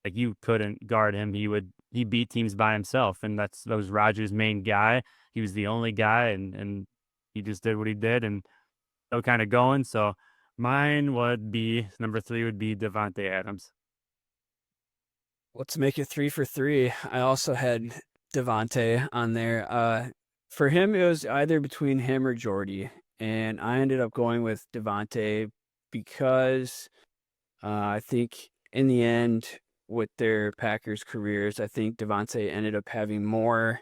like, you couldn't guard him. He beat teams by himself, and that was Rodgers' main guy. He was the only guy, and he just did what he did, and still kinda going. So mine would be number 3 would be Devontae Adams. Let's make it 3 for 3. I also had Devontae on there. For him, it was either between him or Jordy, and I ended up going with Devontae because I think in the end, with their Packers careers, I think Devontae ended up having more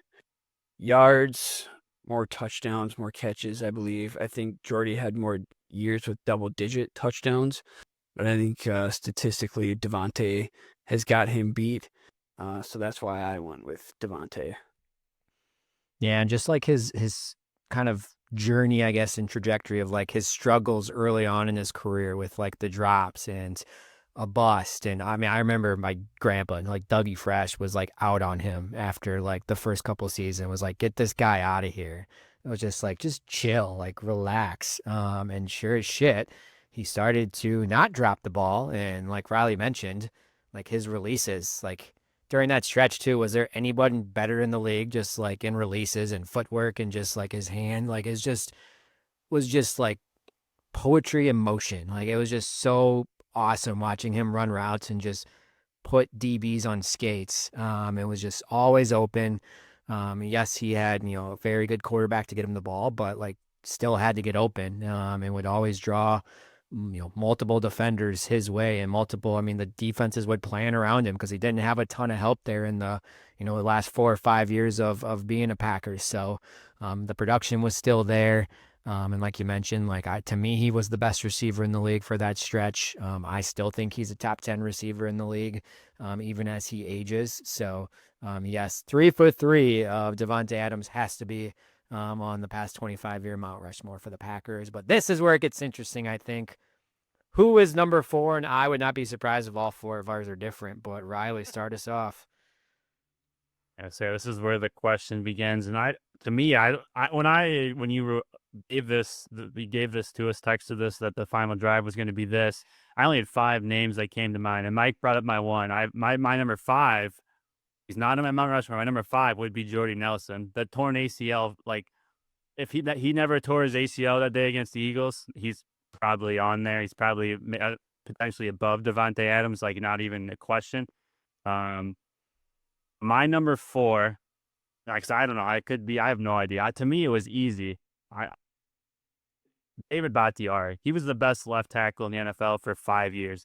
yards, more touchdowns, more catches, I believe. I think Jordy had more years with double-digit touchdowns, but I think statistically, Devontae has got him beat. So that's why I went with Devontae. Yeah, and just like his kind of journey, I guess, and trajectory of like his struggles early on in his career with like the drops and a bust. And I mean, I remember my grandpa, like Dougie Fresh, was like out on him after like the first couple seasons, was like, get this guy out of here. It was just like, just chill, like relax. And sure as shit, he started to not drop the ball. And like Riley mentioned, like his releases, like during that stretch too, was there anyone better in the league just like in releases and footwork and just like his hand, like is just was just like poetry in motion. Like it was just so awesome watching him run routes and just put DBs on skates. It was just always open. Yes, he had, a very good quarterback to get him the ball, but like still had to get open, and would always draw, multiple defenders his way and multiple, I mean, the defenses would plan around him because he didn't have a ton of help there in the last 4 or 5 years of being a Packer. So, the production was still there. And like you mentioned, like to me, he was the best receiver in the league for that stretch. I still think he's a top 10 receiver in the league, even as he ages. So, yes, 3 for 3 of Devontae Adams has to be on the past 25-year Mount Rushmore for the Packers. But this is where it gets interesting, I think. Who is number 4? And I would not be surprised if all 4 of ours are different. But Riley, start us off. Yeah, so this is where the question begins, and to me, when you gave this to us, texted this that the final drive was going to be this. I only had 5 names that came to mind, and Mike brought up my one. My number 5. He's not in my Mount Rushmore. My number 5 would be Jordy Nelson. The torn ACL, like if he never tore his ACL that day against the Eagles, he's probably on there. He's probably potentially above Devontae Adams, like not even a question. Um, my number 4, because I don't know, I have no idea. To me, it was easy. I David Bakhtiari. He was the best left tackle in the NFL for 5 years.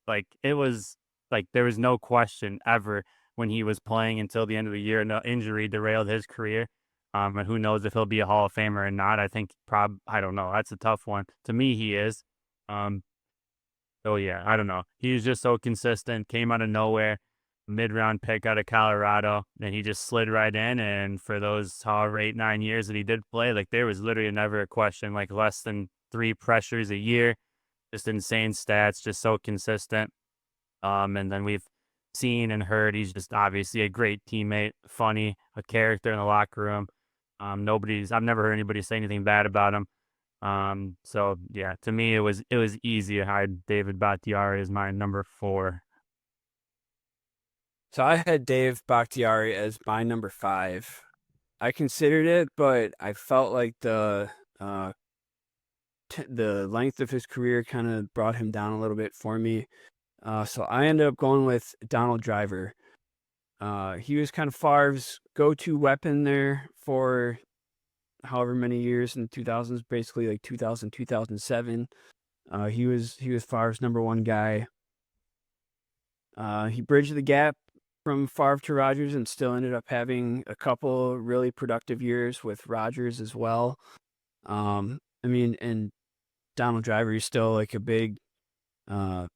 Like it was like there was no question ever when he was playing until the end of the year. No injury derailed his career. And who knows if he'll be a Hall of Famer or not. I don't know. That's a tough one. To me, he is. Um, so yeah, I don't know. He was just so consistent, came out of nowhere, mid-round pick out of Colorado, and he just slid right in. And for those however 8-9 years that he did play, like there was literally never a question, like less than 3 pressures a year, just insane stats, just so consistent. And then we've seen and heard he's just obviously a great teammate, funny, a character in the locker room. I've never heard anybody say anything bad about him. So yeah, to me, it was easy to hide David Bakhtiari as my number 4. So I had Dave Bakhtiari as my number 5. I considered it, but I felt like the length of his career kind of brought him down a little bit for me. So I ended up going with Donald Driver. He was kind of Favre's go-to weapon there for however many years in the 2000s, basically like 2000, 2007. He was Favre's number 1 guy. He bridged the gap from Favre to Rodgers and still ended up having a couple really productive years with Rodgers as well. I mean, and Donald Driver is still like a big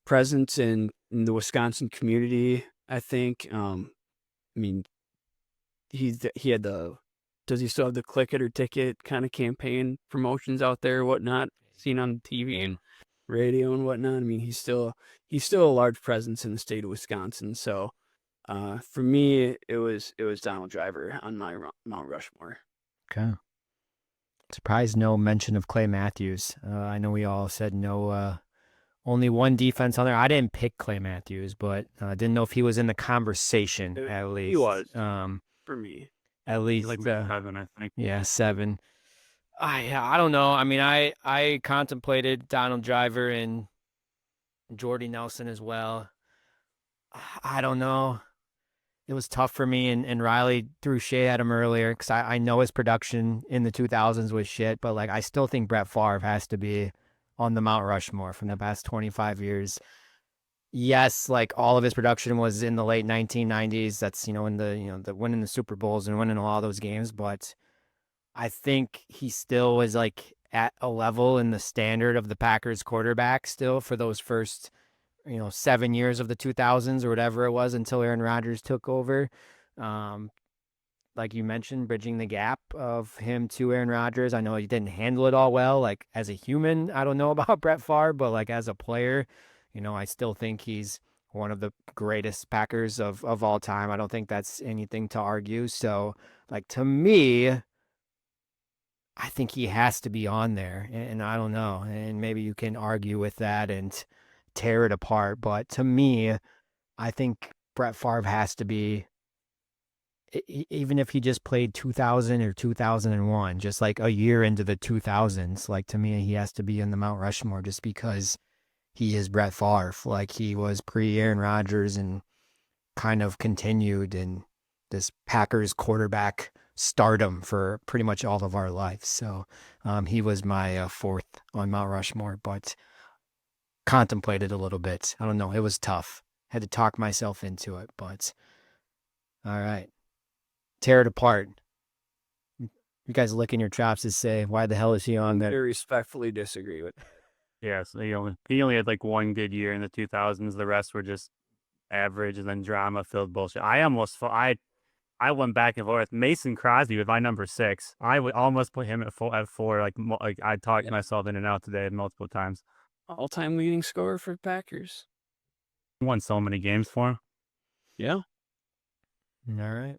presence in the Wisconsin community, I think. I mean, he had the, does he still have the click it or ticket kind of campaign promotions out there, whatnot, seen on TV and radio and whatnot? I mean, he's still a large presence in the state of Wisconsin. So, for me, it was Donald Driver on my Mount Rushmore. Okay. Surprised no mention of Clay Matthews. I know we all said no. Only one defense on there. I didn't pick Clay Matthews, but didn't know if he was in the conversation at least. He was. For me, at least like 7, I think. Yeah, 7. I don't know. I mean, I contemplated Donald Driver and Jordy Nelson as well. I don't know. It was tough for me, and Riley threw shade at him earlier because I know his production in the 2000s was shit, but like I still think Brett Favre has to be on the Mount Rushmore from the past 25 years. Yes, like all of his production was in the late 1990s. That's, in the winning the Super Bowls and winning all those games, but I think he still was like at a level in the standard of the Packers quarterback still for those first 7 years of the 2000s or whatever it was until Aaron Rodgers took over. Like you mentioned, bridging the gap of him to Aaron Rodgers. I know he didn't handle it all well. Like as a human, I don't know about Brett Favre, but like as a player, I still think he's one of the greatest Packers of all time. I don't think that's anything to argue. So like to me, I think he has to be on there, and I don't know. And maybe you can argue with that and tear it apart. But to me, I think Brett Favre has to be, even if he just played 2000 or 2001, just like a year into the 2000s, like to me, he has to be in the Mount Rushmore just because he is Brett Favre. Like he was pre-Aaron Rodgers and kind of continued in this Packers quarterback stardom for pretty much all of our life. So he was my 4th on Mount Rushmore, but contemplated a little bit. I don't know. It was tough. Had to talk myself into it, but all right. Tear it apart. You guys licking your chops to say, why the hell is he on I there? respectfully disagree with. Yeah, so he only had like one good year in the 2000s. The rest were just average and then drama filled bullshit. I went back and forth. Mason Crosby was my number 6. I would almost put him at 4. Like I talked myself in and out today multiple times. All-time leading scorer for Packers. Won so many games for him. Yeah. All right.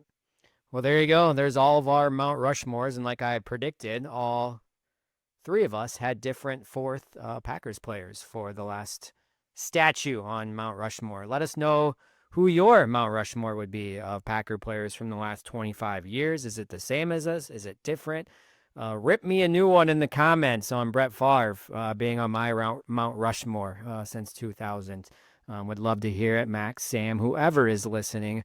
Well, there you go. There's all of our Mount Rushmores, and like I predicted, all 3 of us had different 4th Packers players for the last statue on Mount Rushmore. Let us know who your Mount Rushmore would be of Packer players from the last 25 years. Is it the same as us? Is it different? Rip me a new one in the comments on Brett Favre being on my Mount Rushmore since 2000. Would love to hear it. Max, Sam, whoever is listening,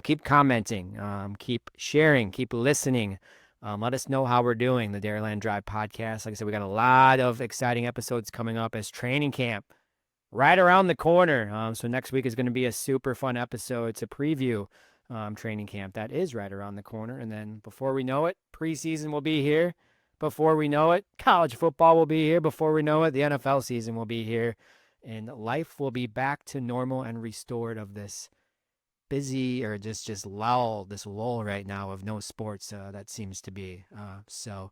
keep commenting, keep sharing, keep listening. Let us know how we're doing, the Dairyland Drive podcast. Like I said, we got a lot of exciting episodes coming up as training camp right around the corner. So next week is going to be a super fun episode to preview training camp. That is right around the corner. And then before we know it, preseason will be here. Before we know it, college football will be here. Before we know it, the NFL season will be here. And life will be back to normal and restored of this busy or just lull right now of no sports that seems to be. So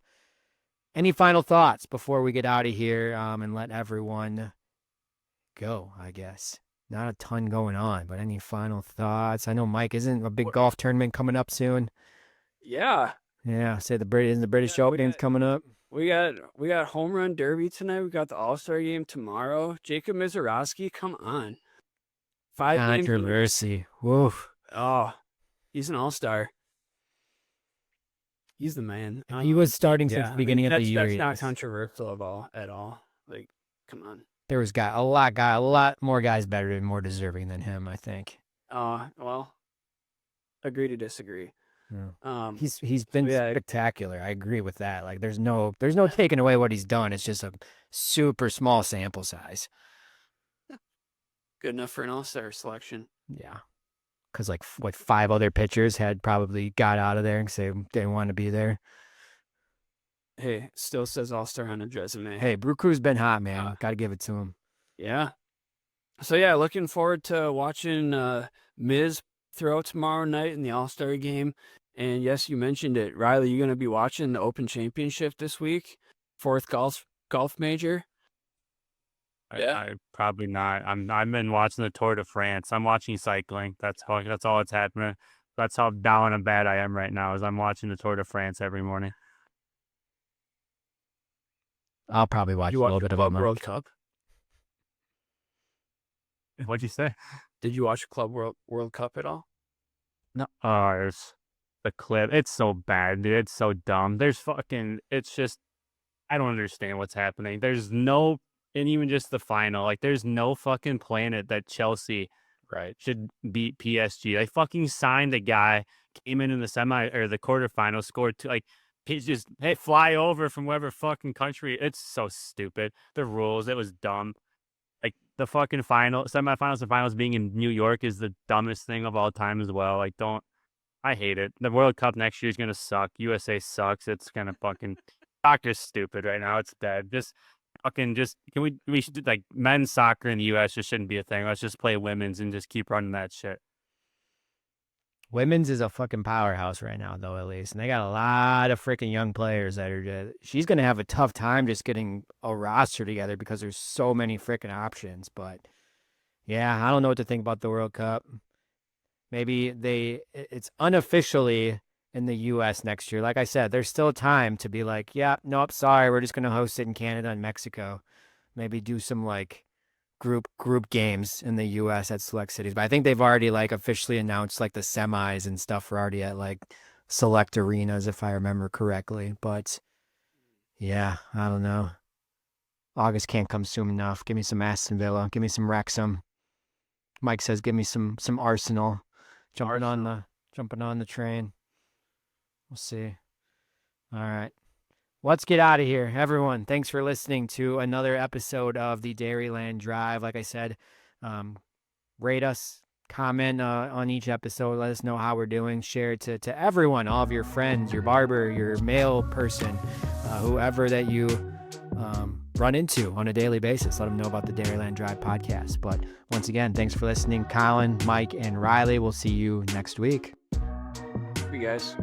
any final thoughts before we get out of here and let everyone go, I guess? Not a ton going on, but any final thoughts? I know Mike isn't a big golf tournament coming up soon. Yeah. Yeah, say the British Open's coming up. We got home run derby tonight. We got the All-Star game tomorrow. Jacob Mizorowski, come on. 5 games. Controversy. Woof. Oh, he's an all-star. He's the man. He was starting since the beginning of the year. That's not controversial at all. Like, come on. There was a lot more guys better and more deserving than him, I think. Well, agree to disagree. Yeah. He's been spectacular. I agree with that. Like there's no taking away what he's done. It's just a super small sample size. Good enough for an all-star selection. Yeah. Because like 5 other pitchers had probably got out of there and say they didn't want to be there. Hey, still says all-star on his resume. Hey, Brew Crew's been hot, man. Got to give it to him. Yeah. So yeah, looking forward to watching Miz throw tomorrow night in the All-Star game. And yes, you mentioned it. Riley, you going to be watching the Open Championship this week? Fourth golf major? Yeah. I probably not. I've been watching the Tour de France. I'm watching cycling. That's all that's happening. That's how down and bad I am right now. Is I'm watching the Tour de France every morning. I'll probably watch Did you a watch little the bit of Club it. World Cup? What'd you say? Did you watch the Club World Cup at all? No. Oh, there's the clip. It's so bad, dude. It's so dumb. It's just, I don't understand what's happening. There's no, and even just the final, like, there's no fucking planet that Chelsea should beat PSG. They fucking signed a guy, came in the semi or the quarterfinal, scored two, like, he's just, hey, fly over from whatever fucking country. It's so stupid. The rules, it was dumb. Like, the fucking semifinals and finals being in New York is the dumbest thing of all time as well. Like, I hate it. The World Cup next year is going to suck. USA sucks. It's kind of fucking, soccer's stupid right now. It's dead. We should do, like, men's soccer in the US just shouldn't be a thing. Let's just play women's and just keep running that shit. Women's is a fucking powerhouse right now, though, at least. And they got a lot of freaking young players that are just, she's going to have a tough time just getting a roster together because there's so many freaking options. But yeah, I don't know what to think about the World Cup. Maybe it's unofficially in the US next year. Like I said, there's still time to be like, yeah, nope, sorry, we're just going to host it in Canada and Mexico. Maybe do some like group games in the US at select cities. But I think they've already like officially announced like the semis and stuff are already at like select arenas, if I remember correctly. But yeah, I don't know. August can't come soon enough. Give me some Aston Villa. Give me some Wrexham. Mike says, give me some Arsenal. Jumping on the train. We'll see. All right. Let's get out of here. Everyone, thanks for listening to another episode of the Dairyland Drive. Like I said, rate us, comment on each episode. Let us know how we're doing. Share it to everyone, all of your friends, your barber, your mail person, whoever that you run into on a daily basis. Let them know about the Dairyland Drive podcast. But once again, thanks for listening. Collin, Mike, and Riley. We'll see you next week. You guys.